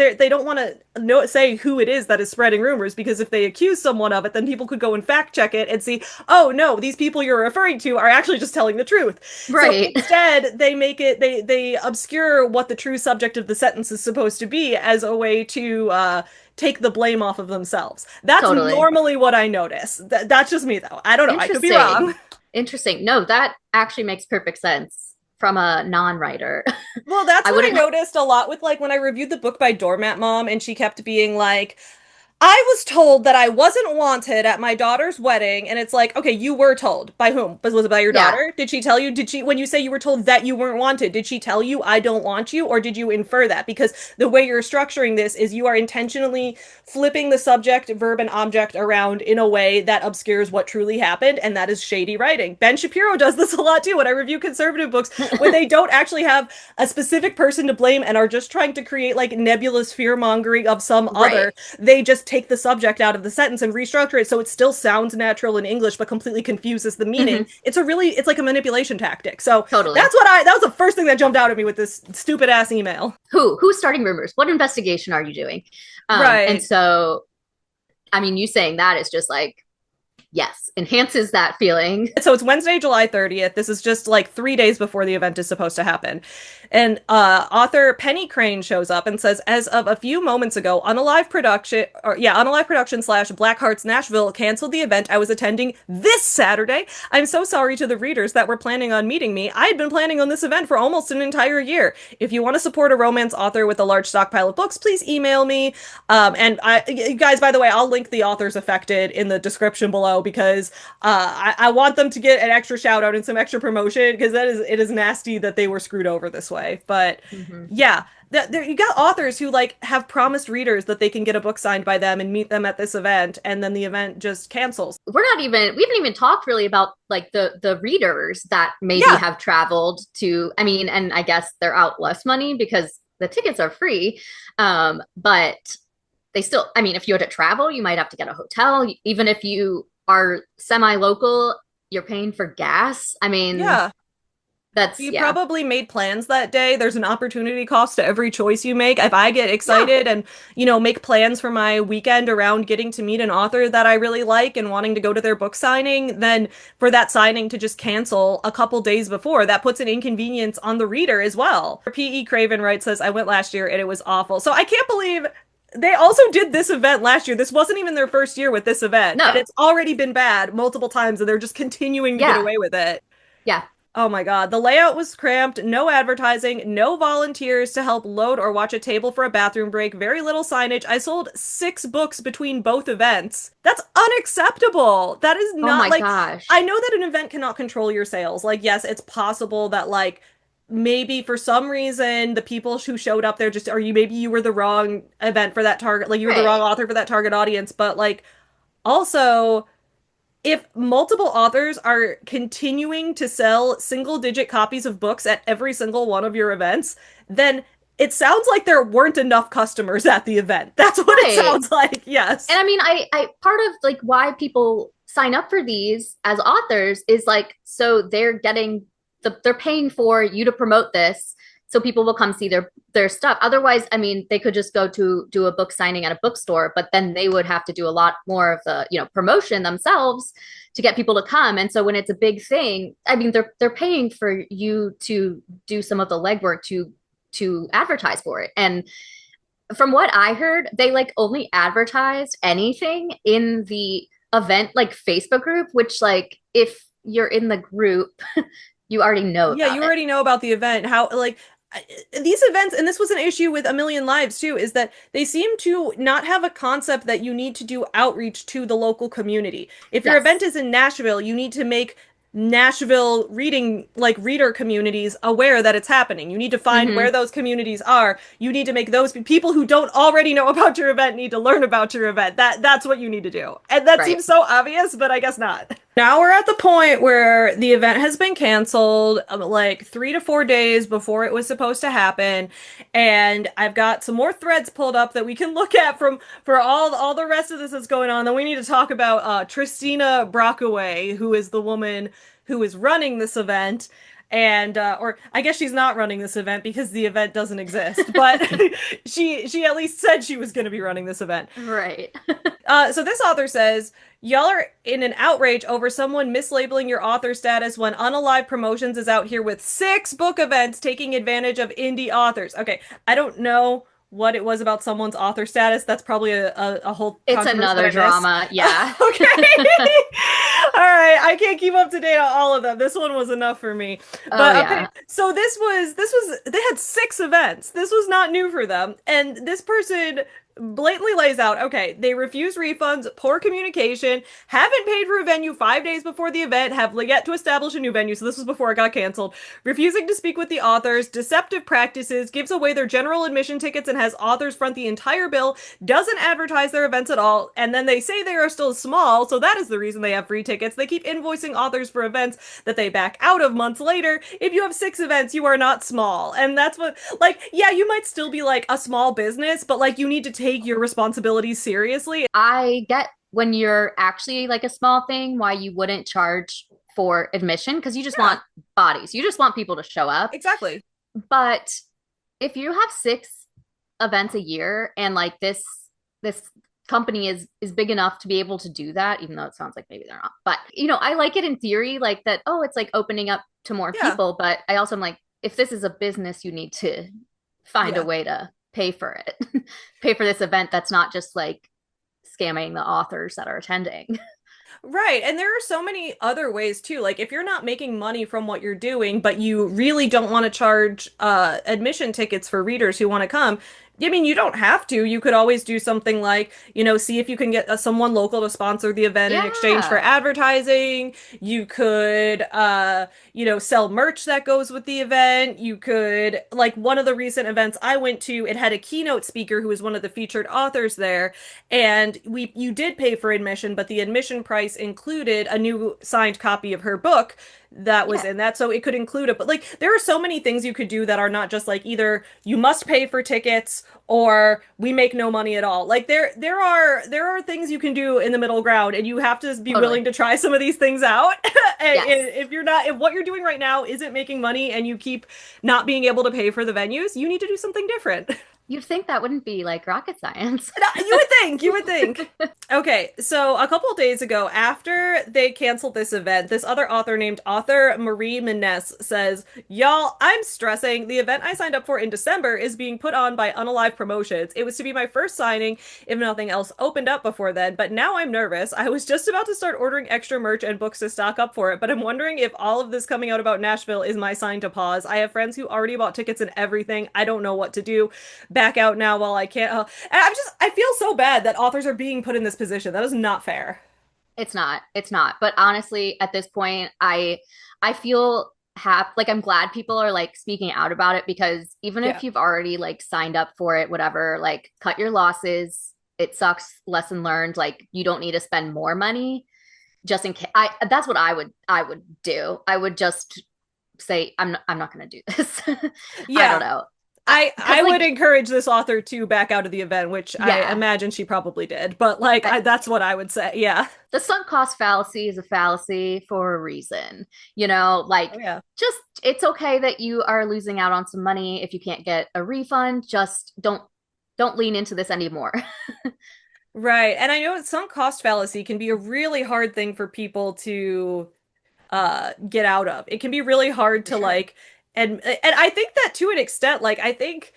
want to say who it is that is spreading rumors, because if they accuse someone of it, then people could go and fact check it and see, oh no, these people you're referring to are actually just telling the truth. Right. So instead, they make it, they obscure what the true subject of the sentence is supposed to be as a way to take the blame off of themselves. That's normally what I notice. That's just me though. I don't know. I could be wrong. Interesting. No, that actually makes perfect sense from a non-writer. Well, that's what I noticed a lot with, like, when I reviewed the book by Doormat Mom, and she kept being like, I was told that I wasn't wanted at my daughter's wedding, and it's like, okay, you were told. By whom? Was it by your daughter? Did she tell you? When you say you were told that you weren't wanted, did she tell you, I don't want you, or did you infer that? Because the way you're structuring this is you are intentionally flipping the subject, verb, and object around in a way that obscures what truly happened, and that is shady writing. Ben Shapiro does this a lot too when I review conservative books, when they don't actually have a specific person to blame and are just trying to create, like, nebulous fear-mongering of some other. They just take the subject out of the sentence and restructure it so it still sounds natural in English but completely confuses the meaning. It's like a manipulation tactic. So that was the first thing that jumped out at me with this stupid ass email. Who's starting rumors? What investigation are you doing? Right. And so, I mean, you saying that is just like, yes, enhances that feeling. So it's Wednesday, July 30th. This is just like 3 days before the event is supposed to happen. And author Penny Crane shows up and says, as of a few moments ago, Unalive Production / Blackhearts Nashville canceled the event I was attending this Saturday. I'm so sorry to the readers that were planning on meeting me. I had been planning on this event for almost an entire year. If you want to support a romance author with a large stockpile of books, please email me. And you guys, by the way, I'll link the authors affected in the description below, because I want them to get an extra shout out and some extra promotion, because it is nasty that they were screwed over this way. But yeah, you got authors who like have promised readers that they can get a book signed by them and meet them at this event, and then the event just cancels. We haven't even talked really about like the readers that maybe have traveled to, I mean, and I guess they're out less money because the tickets are free, but they still, I mean, if you had to travel, you might have to get a hotel. Even if you are semi-local, you're paying for gas. I mean, That's You yeah. probably made plans that day. There's an opportunity cost to every choice you make. If I get excited and, make plans for my weekend around getting to meet an author that I really like and wanting to go to their book signing, then for that signing to just cancel a couple days before, that puts an inconvenience on the reader as well. P.E. Craven writes, says, I went last year and it was awful. So I can't believe they also did this event last year. This wasn't even their first year with this event, and No. it's already been bad multiple times, and they're just continuing to get Yeah. away with it. Yeah. Oh my God. The layout was cramped, no advertising, no volunteers to help load or watch a table for a bathroom break, very little signage. I sold 6 books between both events. That's unacceptable. That is Oh not my like, I gosh. know that an event cannot control your sales. Like, yes, it's possible that, like, maybe for some reason the people who showed up there just, or maybe you were the wrong event for that target, like, you were the wrong Right. author for that target audience, but, like, also, if multiple authors are continuing to sell single digit copies of books at every single one of your events, then it sounds like there weren't enough customers at the event. That's what it Right. sounds like. Yes. And I mean, I part of like why people sign up for these as authors is like so they're getting they're paying for you to promote this so people will come see their stuff. Otherwise, I mean, they could just go to do a book signing at a bookstore, but then they would have to do a lot more of the, promotion themselves to get people to come. And so when it's a big thing, I mean, they're paying for you to do some of the legwork to advertise for it. And from what I heard, they like only advertised anything in the event like Facebook group, which like if you're in the group, you already know Yeah, you about it. already know about the event. How, like, these events, and this was an issue with A Million Lives too, is that they seem to not have a concept that you need to do outreach to the local community. If your event Yes. is in Nashville, you need to make Nashville reading, like, reader communities aware that it's happening. You need to find where Mm-hmm. those communities are. You need to make those people who don't already know about your event need to learn about your event. That's what you need to do. And that Right. seems so obvious, but I guess not. Now we're at the point where the event has been canceled, like 3 to 4 days before it was supposed to happen, and I've got some more threads pulled up that we can look at from for all the rest of this that's going on. Then we need to talk about Tristina Brockaway, who is the woman who is running this event. And or I guess she's not running this event because the event doesn't exist, but she at least said she was going to be running this event. Right. So this author says, y'all are in an outrage over someone mislabeling your author status when Unalive Promotions is out here with 6 book events taking advantage of indie authors. Okay, I don't know what it was about someone's author status. That's probably a whole It's controversy that I another missed. drama. Yeah. Okay. All right. I can't keep up to date on all of them. This one was enough for me. Oh But okay. yeah. So this was they had 6 events. This was not new for them. And this person blatantly lays out, okay, they refuse refunds, poor communication, haven't paid for a venue 5 days before the event, have yet to establish a new venue. So this was before it got canceled. Refusing to speak with the authors, deceptive practices, gives away their general admission tickets and has authors front the entire bill, doesn't advertise their events at all, and then they say they are still small, so that is the reason they have free tickets. They keep invoicing authors for events that they back out of months later. If you have 6 events, you are not small. And that's what, like, yeah, you might still be like a small business, but like you need to take your responsibilities seriously. I get when you're actually like a small thing, why you wouldn't charge for admission because you just Yeah, want bodies. You just want people to show up. exactly. But if you have 6 events a year and like this company is big enough to be able to do that, even though it sounds like maybe they're not. But I like it in theory, like that, oh, it's like opening up to more Yeah. people. But I also am like, if this is a business, you need to find Yeah. a way to pay for it. Pay for this event that's not just like scamming the authors that are attending. Right. And there are so many other ways too. Like if you're not making money from what you're doing, but you really don't want to charge admission tickets for readers who want to come, I mean, you don't have to. You could always do something like, see if you can get someone local to sponsor the event in exchange for Yeah. advertising. You could, sell merch that goes with the event. You could, like one of the recent events I went to, it had a keynote speaker who was one of the featured authors there. And you did pay for admission, but the admission price included a new signed copy of her book that was Yeah, in that. So it could include it. But like there are so many things you could do that are not just like either you must pay for tickets or we make no money at all. Like there are things you can do in the middle ground and you have to be totally. willing to try some of these things out. And Yes. if you're not if what you're doing right now isn't making money and you keep not being able to pay for the venues, you need to do something different. You'd think that wouldn't be like rocket science. You would think. Okay, so a couple of days ago, after they canceled this event, this other author named author Marie Menes says, "Y'all, I'm stressing. The event I signed up for in December is being put on by Unalive Promotions. It was to be my first signing if nothing else opened up before then, but now I'm nervous. I was just about to start ordering extra merch and books to stock up for it, but I'm wondering if all of this coming out about Nashville is my sign to pause. I have friends who already bought tickets and everything. I don't know what to do. Back out now while I can't." And I feel so bad that authors are being put in this position. That is not fair. It's not. It's not. But honestly, at this point, I feel like I'm glad people are like speaking out about it because even Yeah. if you've already like signed up for it, whatever, like cut your losses. It sucks. Lesson learned. Like you don't need to spend more money just in case. That's what I would do. I would just say I'm not going to do this. I don't Yeah. know. I Because would like encourage this author to back out of the event, which I yeah, imagine she probably did. But like that's what I would say. Yeah. the sunk cost fallacy is a fallacy for a reason. You know, like Oh yeah. just it's okay that you are losing out on some money if you can't get a refund. Just don't lean into this anymore. Right. And I know sunk cost fallacy can be a really hard thing for people to get out of. It can be really hard For to sure. like and I think that to an extent, like I think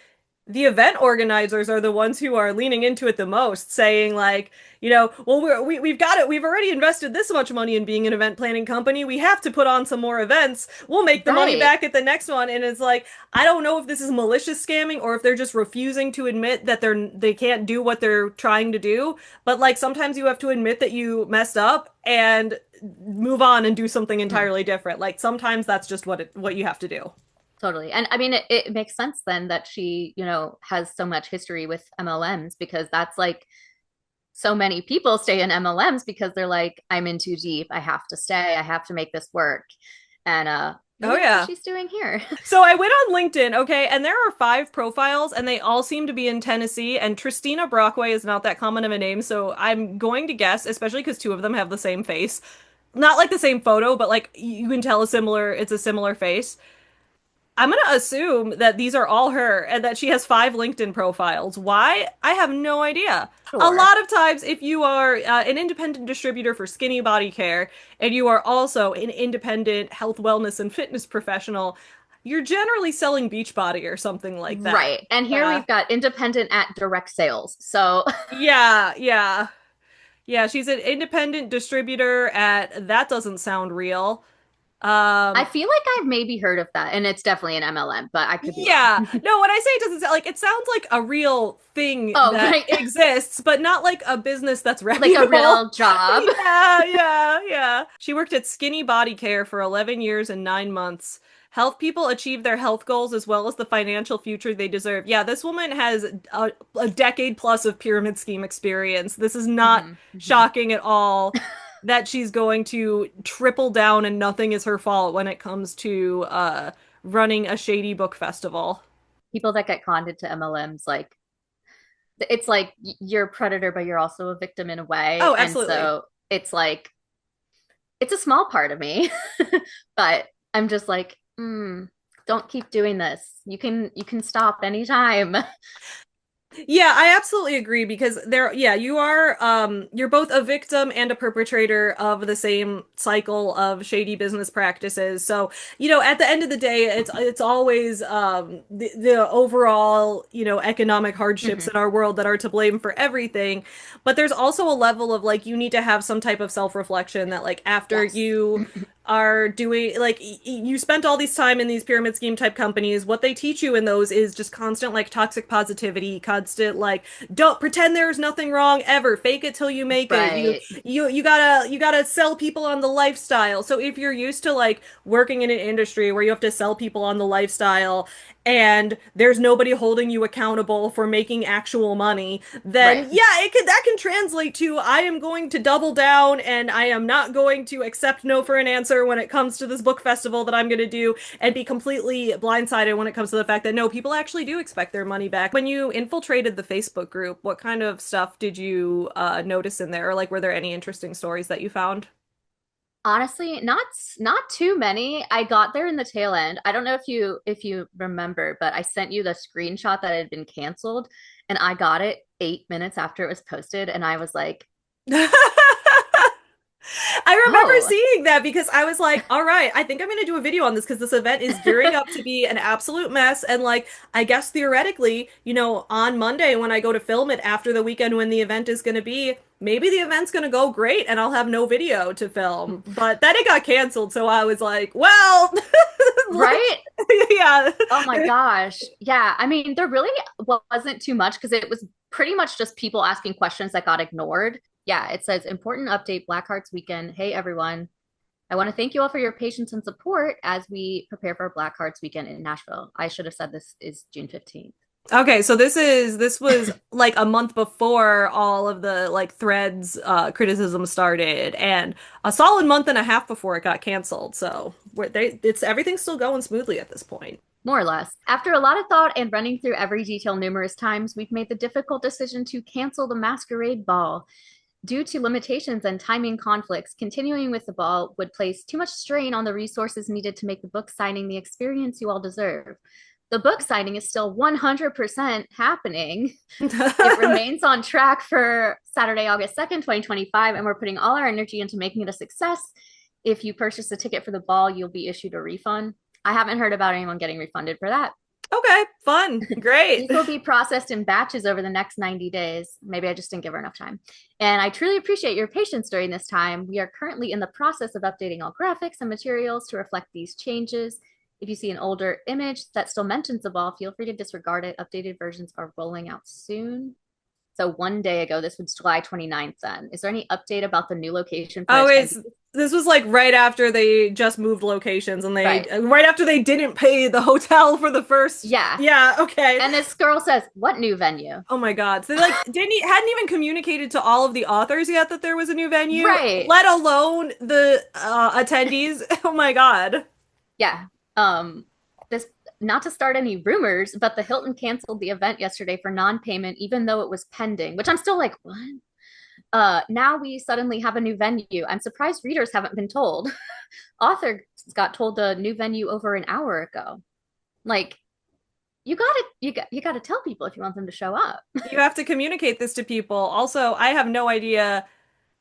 the event organizers are the ones who are leaning into it the most, saying like, well we've got it. We've already invested this much money in being an event planning company. We have to put on some more events. We'll make the money Right. back at the next one. And it's like, I don't know if this is malicious scamming or if they're just refusing to admit that they can't do what they're trying to do. But like sometimes you have to admit that you messed up and move on and do something Mhm. entirely different. Like sometimes that's just what you have to do. Totally. And I mean, it makes sense then that she, has so much history with MLMs because that's like so many people stay in MLMs because they're like, I'm in too deep. I have to stay. I have to make this work. And Oh maybe that's what yeah. she's doing here. So I went on LinkedIn, okay, and there are 5 profiles, and they all seem to be in Tennessee. And Tristina Brockway is not that common of a name, so I'm going to guess, especially because 2 of them have the same face, not like the same photo, but like you can tell it's a similar face. I'm gonna assume that these are all her and that she has 5 LinkedIn profiles. Why? I have no idea. A Sure. lot of times, if you are an independent distributor for skinny body care and you are also an independent health, wellness, and fitness professional, you're generally selling Beachbody or something like that. Right. And here Yeah. we've got independent at direct sales. So Yeah, yeah. Yeah, she's an independent distributor at that doesn't sound real. I Um, feel like I've maybe heard of that. And it's definitely an MLM, but I could be wrong. Yeah. No, when I say it doesn't sound like it sounds like a real thing Oh, that right. exists, but not like a business that's Like a reputable. real job. Yeah, yeah, yeah. She worked at Skinny Body Care for 11 years and 9 months. Help people achieve their health goals as well as the financial future they deserve. Yeah, this woman has a decade plus of pyramid scheme experience. This is not Mhm, mhm. shocking at all that she's going to triple down and nothing is her fault when it comes to running a shady book festival. People that get conned into MLMs, like it's like you're a predator, but you're also a victim in a way. Oh, And absolutely. so it's like it's a small part of me, but I'm just like, don't keep doing this. You can stop anytime. Yeah, I absolutely agree because yeah, you're both a victim and a perpetrator of the same cycle of shady business practices. So, at the end of the day, it's always the overall, economic hardships Mhm. in our world that are to blame for everything. But there's also a level of like you need to have some type of self-reflection that like after Yes. you are doing like you spent all these time in these pyramid scheme type companies. What they teach you in those is just constant like toxic positivity, constant like don't pretend there's nothing wrong ever, fake it till you make it. you Right. you you gotta sell people on the lifestyle. So if you're used to like working in an industry where you have to sell people on the lifestyle and there's nobody holding you accountable for making actual money, then Right. yeah, that can translate to I am going to double down and I am not going to accept no for an answer when it comes to this book festival that I'm going to do, and be completely blindsided when it comes to the fact that no, people actually do expect their money back. When you infiltrated the Facebook group, what kind of stuff did you notice in there? Or like, were there any interesting stories that you found? Honestly, not too many. I got there in the tail end. I don't know if you remember, but I sent you the screenshot that had been canceled, and I got it 8 minutes after it was posted, and I was like, I remember oh, seeing that because I was like, all right, I think I'm going to do a video on this because this event is gearing up to be an absolute mess. And like, I guess theoretically, on Monday when I go to film it after the weekend when the event is going to be, maybe the event's going to go great and I'll have no video to film. But then it got canceled. So I was like, well, like, right? yeah. Oh my gosh. Yeah. I mean, there really wasn't too much because it was pretty much just people asking questions that got ignored. Yeah, it says important update Blackhearts weekend. Hey everyone. I want to thank you all for your patience and support as we prepare for Blackhearts weekend in Nashville. I should have said this is June 15th. Okay, so this was like a month before all of the like threads criticism started, and a solid month and a half before it got canceled. So it's everything's still going smoothly at this point. More or less. After a lot of thought and running through every detail numerous times, we've made the difficult decision to cancel the masquerade ball. Due to limitations and timing conflicts, continuing with the ball would place too much strain on the resources needed to make the book signing the experience you all deserve. The book signing is still 100% happening. It remains on track for Saturday, August 2nd, 2025, and we're putting all our energy into making it a success. If you purchase a ticket for the ball, you'll be issued a refund. I haven't heard about anyone getting refunded for that. Okay, fun. Great. These will be processed in batches over the next 90 days. Maybe I just didn't give her enough time. And I truly appreciate your patience during this time. We are currently in the process of updating all graphics and materials to reflect these changes. If you see an older image that still mentions the ball, feel free to disregard it. Updated versions are rolling out soon. So one day ago, this was July 29th then. Is there any update about the new location for Oh, attendees? this was like right after they just moved locations and Right. right after they didn't pay the hotel for the first. Yeah. Yeah, okay. And this girl says, what new venue? Oh my God. So they like hadn't even communicated to all of the authors yet that there was a new venue, Right. let alone the attendees. Oh my God. Yeah. This, not to start any rumors, but the Hilton canceled the event yesterday for non-payment, even though it was pending, which I'm still like, what? Now we suddenly have a new venue. I'm surprised readers haven't been told. Authors got told the new venue over an hour ago. Like, you gotta tell people if you want them to show up. You have to communicate this to people. Also, I have no idea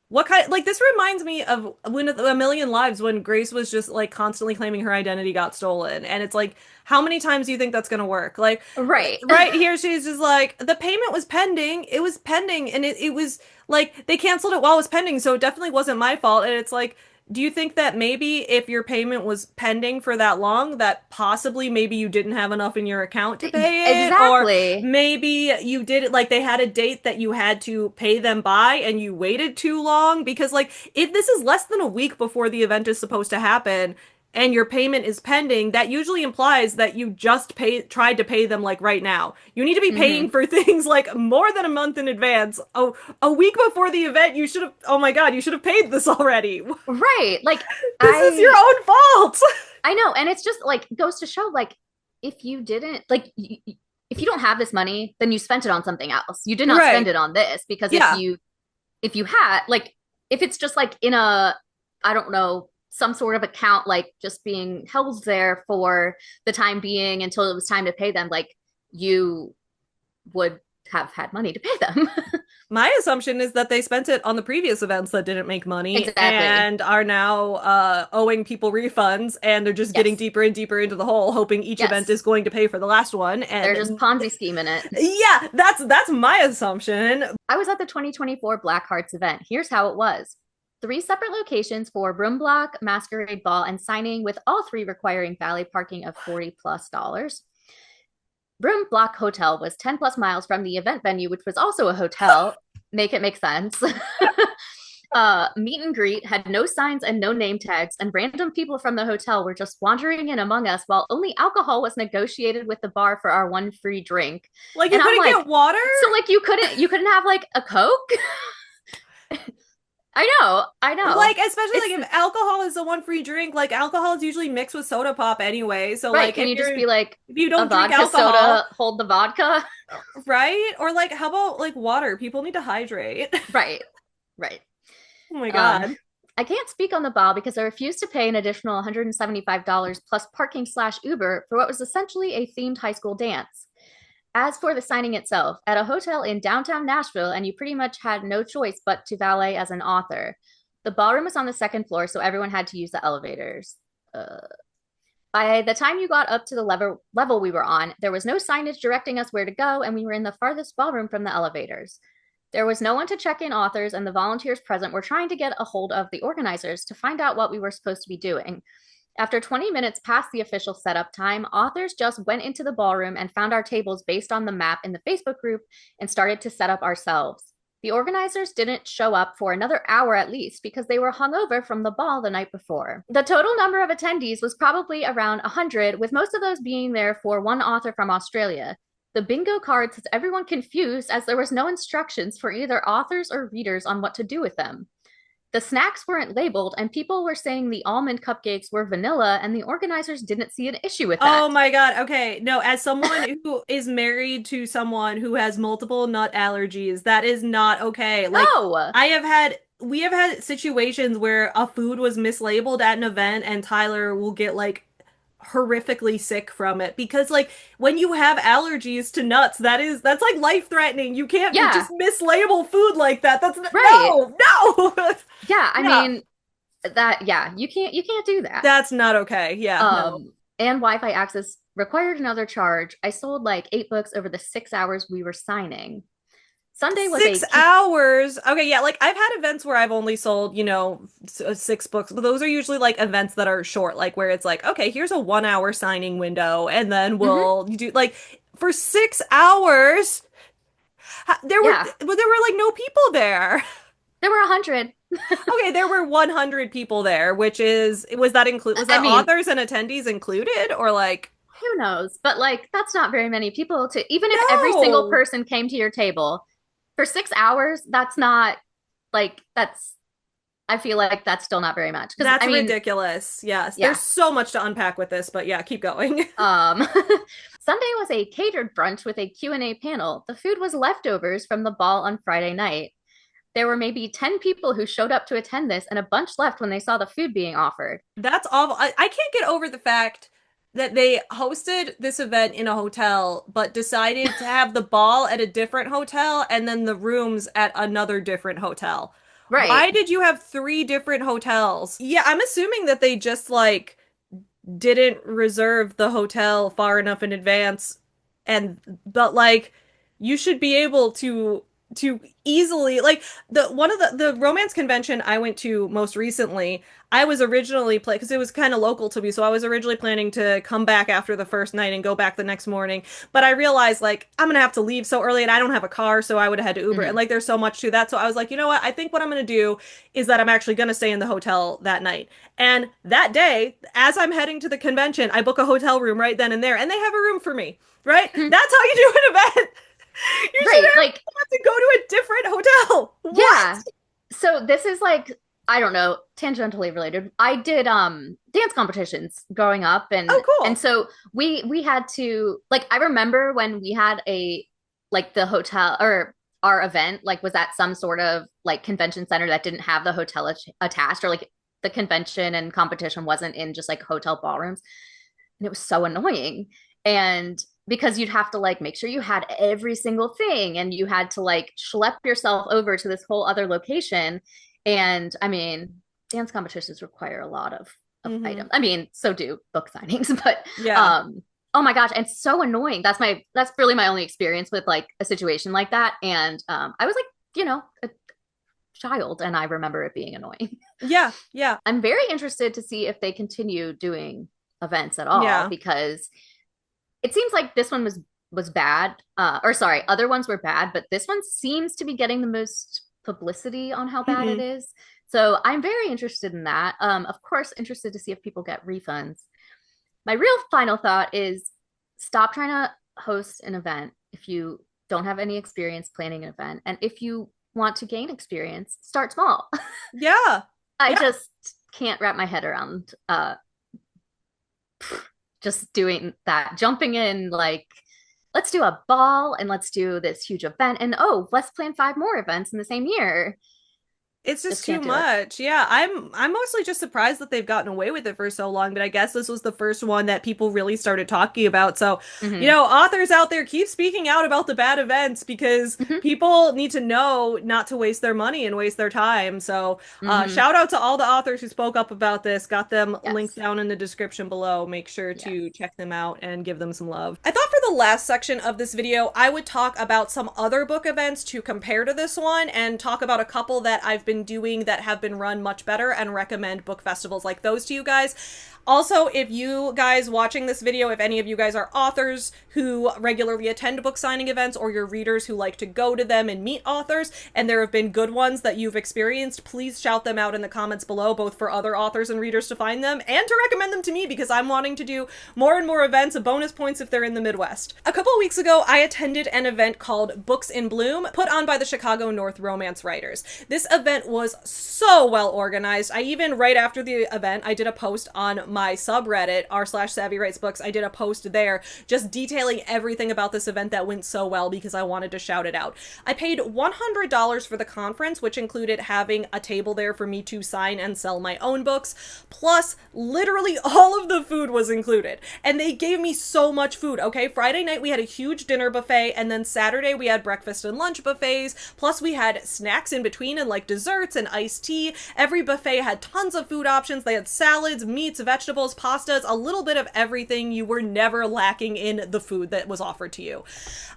what kind, like, this reminds me of when A Million Lives, when Grace was just like constantly claiming her identity got stolen. And it's like, how many times do you think that's gonna work? Like, Right. right here, she's just like, the payment was pending. It was pending, and it was like they canceled it while it was pending, so it definitely wasn't my fault. And it's like, do you think that maybe if your payment was pending for that long, that possibly maybe you didn't have enough in your account to pay it? Exactly. Or maybe you did it like they had a date that you had to pay them by and you waited too long? Because like if this is less than a week before the event is supposed to happen and your payment is pending, that usually implies that you just tried to pay them like right now. You need to be paying for things like more than a month in advance. Oh, a week before the event, you should have, oh my God, you should have paid this already. Right. Like, This is your own fault. I know. And it's just like, goes to show, like, if you didn't, like, if you don't have this money, then you spent it on something else. You did not Right. spend it on this because Yeah. if you had, like, if it's just like in a, I don't know, some sort of account, like just being held there for the time being until it was time to pay them, like you would have had money to pay them. My assumption is that they spent it on the previous events that didn't make money Exactly. and are now owing people refunds, and they're just getting Yes. deeper and deeper into the hole, hoping each Yes. event is going to pay for the last one. And They're just Ponzi scheming it. yeah, that's my assumption. I was at the 2024 Blackhearts event. Here's how it was. 3 separate locations for room block, masquerade ball, and signing, with all 3 requiring valet parking of $40+. Room block hotel was 10+ miles from the event venue, which was also a hotel. Make it make sense. Meet and greet had no signs and no name tags, and random people from the hotel were just wandering in among us while only alcohol was negotiated with the bar for our one free drink. Like you And I'm couldn't like, get water? so like you couldn't have like a Coke? I know. Like, especially It's like if alcohol is the one free drink, like alcohol is usually mixed with soda pop anyway. So right. like Can you just be like if you a don't drink vodka alcohol, soda, hold the vodka? right? Or like how about like water? People need to hydrate. Right. Right. Oh my Um, God. I can't speak on the ball because I refused to pay an additional $175 plus parking slash Uber for what was essentially a themed high school dance. As for the signing itself, at a hotel in downtown Nashville, and you pretty much had no choice but to valet as an author. The ballroom was on the second floor, so everyone had to use the elevators. By the time you got up to the level we were on, there was no signage directing us where to go, and we were in the farthest ballroom from the elevators. There was no one to check in authors, and the volunteers present were trying to get a hold of the organizers to find out what we were supposed to be doing. After 20 minutes past the official setup time, authors just went into the ballroom and found our tables based on the map in the Facebook group and started to set up ourselves. The organizers didn't show up for another hour at least because they were hungover from the ball the night before. The total number of attendees was probably around 100, with most of those being there for one author from Australia. The bingo cards has everyone confused as there was no instructions for either authors or readers on what to do with them. The snacks weren't labeled, and people were saying the almond cupcakes were vanilla, and the organizers didn't see an issue with that. Oh my God. Okay. No, as someone who is married to someone who has multiple nut allergies, that is not okay. Like No. we have had situations where a food was mislabeled at an event and Tyler will get like horrifically sick from it because like when you have allergies to nuts, that's like life threatening. You can't Yeah. just mislabel food like that. That's Right. no. Yeah, I Yeah. mean that yeah, you can't do that. That's not okay. Yeah, no. And Wi-Fi access required another charge. I sold like 8 books over the 6 hours we were signing. Sunday was Six hours. Okay, yeah, like I've had events where I've only sold, 6 books, but those are usually like events that are short, like where it's like, okay, here's a 1 hour signing window, and then we'll do like for 6 hours. Yeah. There were like no people there. There were 100. Okay, there were 100 people there, which was that I mean, authors and attendees included, or like who knows? But like that's not very many people to even if every single no. person came to your table for 6 hours, that's not like that's I feel like that's still not very much. Because That's I mean, ridiculous. Yes, yeah. there's so much to unpack with this, but yeah, keep going. Sunday was a catered brunch with a Q&A panel. The food was leftovers from the ball on Friday night. There were maybe 10 people who showed up to attend this, and a bunch left when they saw the food being offered. That's awful. I can't get over the fact that they hosted this event in a hotel, but decided to have the ball at a different hotel and then the rooms at another different hotel. Right. Why did you have 3 different hotels? Yeah, I'm assuming that they just like didn't reserve the hotel far enough in advance but like you should be able to easily like one of the romance convention I went to most recently. I was originally because it was kind of local to me, so I was originally planning to come back after the first night and go back the next morning. But I realized like I'm gonna have to leave so early and I don't have a car, so I would have had to Uber. And like there's so much to that. So I was like, you know what? I think what I'm gonna do is that I'm actually gonna stay in the hotel that night. And that day, as I'm heading to the convention, I book a hotel room right then and there, and they have a room for me. Right? That's how you do an event. You Right, should like have to go to a different hotel. yeah. What? So this is like I don't know, tangentially related. I did dance competitions growing up Oh, cool. and so we had to like I remember when we had a like the hotel or our event like was at some sort of like convention center that didn't have the hotel attached or like the convention and competition wasn't in just like hotel ballrooms. And it was so annoying. And because you'd have to like make sure you had every single thing and you had to like schlep yourself over to this whole other location. And I mean, dance competitions require a lot of items. I mean, so do book signings, but Yeah. oh my gosh, and so annoying. That's really my only experience with like a situation like that. And I was like, a child and I remember it being annoying. Yeah. Yeah. I'm very interested to see if they continue doing events at all Yeah. because it seems like this one was bad. Or sorry, other ones were bad, but this one seems to be getting the most publicity on how bad it is. So I'm very interested in that. Of course, interested to see if people get refunds. My real final thought is stop trying to host an event if you don't have any experience planning an event. And if you want to gain experience, start small. Yeah. I just can't wrap my head around just doing that, jumping in like, let's do a ball and let's do this huge event. And oh, let's plan 5 more events in the same year. It's just too can't do it. much. Yeah, I'm mostly just surprised that they've gotten away with it for so long, but I guess this was the first one that people really started talking about. So, you know, authors out there, keep speaking out about the bad events because people need to know not to waste their money and waste their time. So, shout out to all the authors who spoke up about this. Got them linked down in the description below. Make sure to check them out and give them some love. I thought for the last section of this video, I would talk about some other book events to compare to this one and talk about a couple that I've been doing that have been run much better and recommend book festivals like those to you guys. Also, if you guys watching this video, if any of you guys are authors who regularly attend book signing events or your readers who like to go to them and meet authors, and there have been good ones that you've experienced, please shout them out in the comments below, both for other authors and readers to find them and to recommend them to me because I'm wanting to do more and more events, bonus points if they're in the Midwest. A couple weeks ago, I attended an event called Books in Bloom, put on by the Chicago North Romance Writers. This event was so well organized. I even, right after the event, I did a post on my subreddit, r/SavvyWritesBooks. I did a post there just detailing everything about this event that went so well because I wanted to shout it out. I paid $100 for the conference, which included having a table there for me to sign and sell my own books, plus literally all of the food was included. And they gave me so much food, okay? Friday night we had a huge dinner buffet, and then Saturday we had breakfast and lunch buffets, plus we had snacks in between and like desserts and iced tea. Every buffet had tons of food options. They had salads, meats, vegetables, pastas, a little bit of everything. You were never lacking in the food that was offered to you.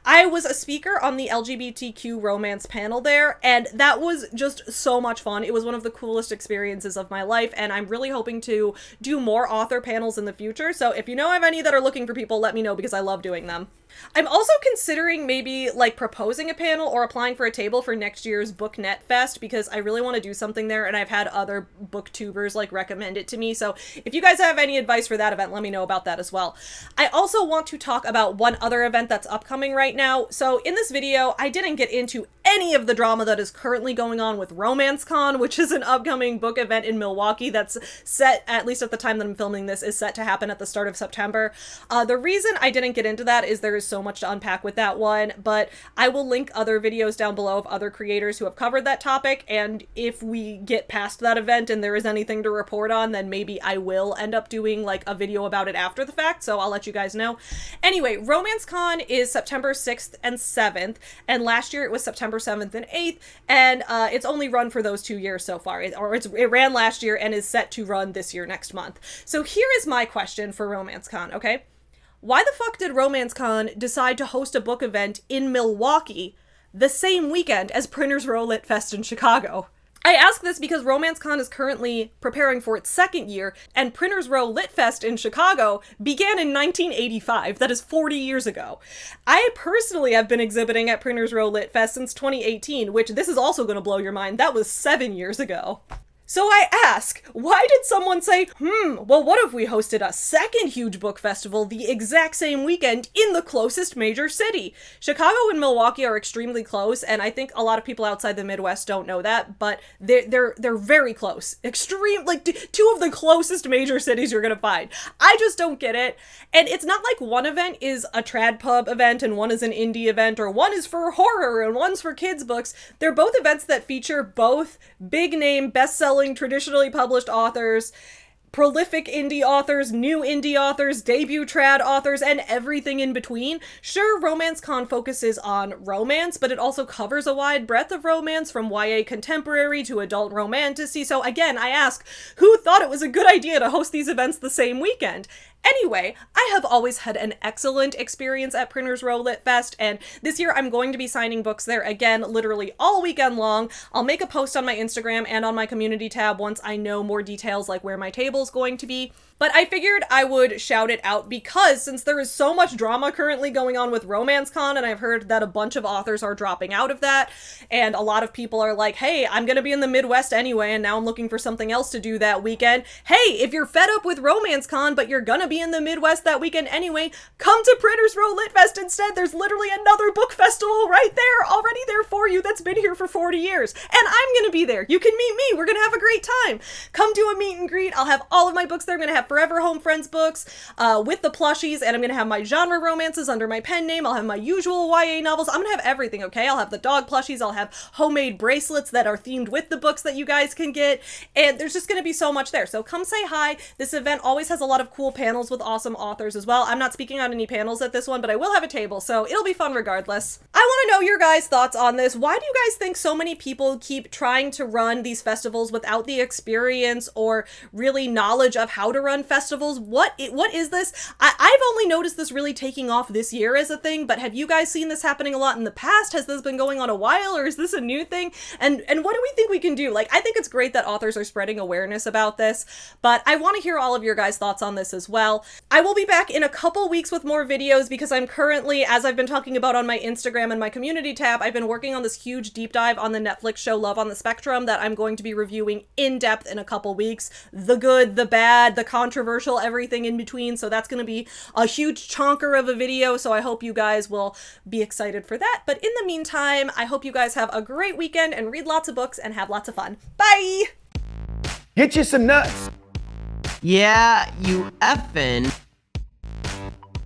I was a speaker on the LGBTQ romance panel there, and that was just so much fun. It was one of the coolest experiences of my life, and I'm really hoping to do more author panels in the future. So if you know of any that are looking for people, let me know because I love doing them. I'm also considering maybe like proposing a panel or applying for a table for next year's BookNet Fest because I really want to do something there, and I've had other booktubers like recommend it to me. So if you guys have any advice for that event, let me know about that as well. I also want to talk about one other event that's upcoming right now. So in this video, I didn't get into any of the drama that is currently going on with RomanceCon, which is an upcoming book event in Milwaukee that's set, at least at the time that I'm filming this, is set to happen at the start of September. The reason I didn't get into that is there is so much to unpack with that one, but I will link other videos down below of other creators who have covered that topic, and if we get past that event and there is anything to report on, then maybe I will end up doing like a video about it after the fact, so I'll let you guys know. Anyway, RomanceCon is September 6th and 7th, and last year it was September 7th and 8th, and it's only run for those 2 years so far, it ran last year and is set to run this year next month. So here is my question for RomanceCon, okay? Why the fuck did RomanceCon decide to host a book event in Milwaukee the same weekend as Printers Row Lit Fest in Chicago? I ask this because RomanceCon is currently preparing for its 2nd year, and Printers Row Lit Fest in Chicago began in 1985. That is 40 years ago. I personally have been exhibiting at Printers Row Lit Fest since 2018, which this is also going to blow your mind. That was 7 years ago. So I ask, why did someone say, well, what if we hosted a second huge book festival the exact same weekend in the closest major city? Chicago and Milwaukee are extremely close, and I think a lot of people outside the Midwest don't know that, but they're very close. Extreme, like two of the closest major cities you're gonna find. I just don't get it. And it's not like one event is a trad pub event and one is an indie event, or one is for horror and one's for kids books. They're both events that feature both big name, best-selling, traditionally published authors, prolific indie authors, new indie authors, debut trad authors, and everything in between. Sure, RomanceCon focuses on romance, but it also covers a wide breadth of romance from YA contemporary to adult romantasy. So again, I ask, who thought it was a good idea to host these events the same weekend? Anyway, I have always had an excellent experience at Printers Row Lit Fest, and this year I'm going to be signing books there again, literally all weekend long. I'll make a post on my Instagram and on my community tab once I know more details like where my table's going to be. But I figured I would shout it out because since there is so much drama currently going on with Romance Con, and I've heard that a bunch of authors are dropping out of that, and a lot of people are like, hey, I'm gonna be in the Midwest anyway, and now I'm looking for something else to do that weekend. Hey, if you're fed up with Romance Con, but you're gonna be in the Midwest that weekend anyway, come to Printers Row Lit Fest instead. There's literally another book festival right there, already there for you, that's been here for 40 years. And I'm gonna be there. You can meet me. We're gonna have a great time. Come do a meet and greet. I'll have all of my books there. I'm gonna have Forever Home Friends books with the plushies, and I'm gonna have my genre romances under my pen name. I'll have my usual YA novels. I'm gonna have everything, okay? I'll have the dog plushies. I'll have homemade bracelets that are themed with the books that you guys can get. And there's just gonna be so much there. So come say hi. This event always has a lot of cool panels with awesome authors as well. I'm not speaking on any panels at this one, but I will have a table, so it'll be fun regardless. I want to know your guys' thoughts on this. Why do you guys think so many people keep trying to run these festivals without the experience or really knowledge of how to run festivals? What is this? I've only noticed this really taking off this year as a thing, but have you guys seen this happening a lot in the past? Has this been going on a while, or is this a new thing? And what do we think we can do? Like, I think it's great that authors are spreading awareness about this, but I want to hear all of your guys' thoughts on this as well. I will be back in a couple weeks with more videos because I'm currently, as I've been talking about on my Instagram and my community tab, I've been working on this huge deep dive on the Netflix show Love on the Spectrum that I'm going to be reviewing in depth in a couple weeks. The good, the bad, the controversial, everything in between. So that's going to be a huge chonker of a video. So I hope you guys will be excited for that. But in the meantime, I hope you guys have a great weekend and read lots of books and have lots of fun. Bye! Get you some nuts. Yeah, you effin'.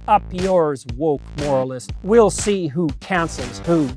Up yours, woke moralist. We'll see who cancels who.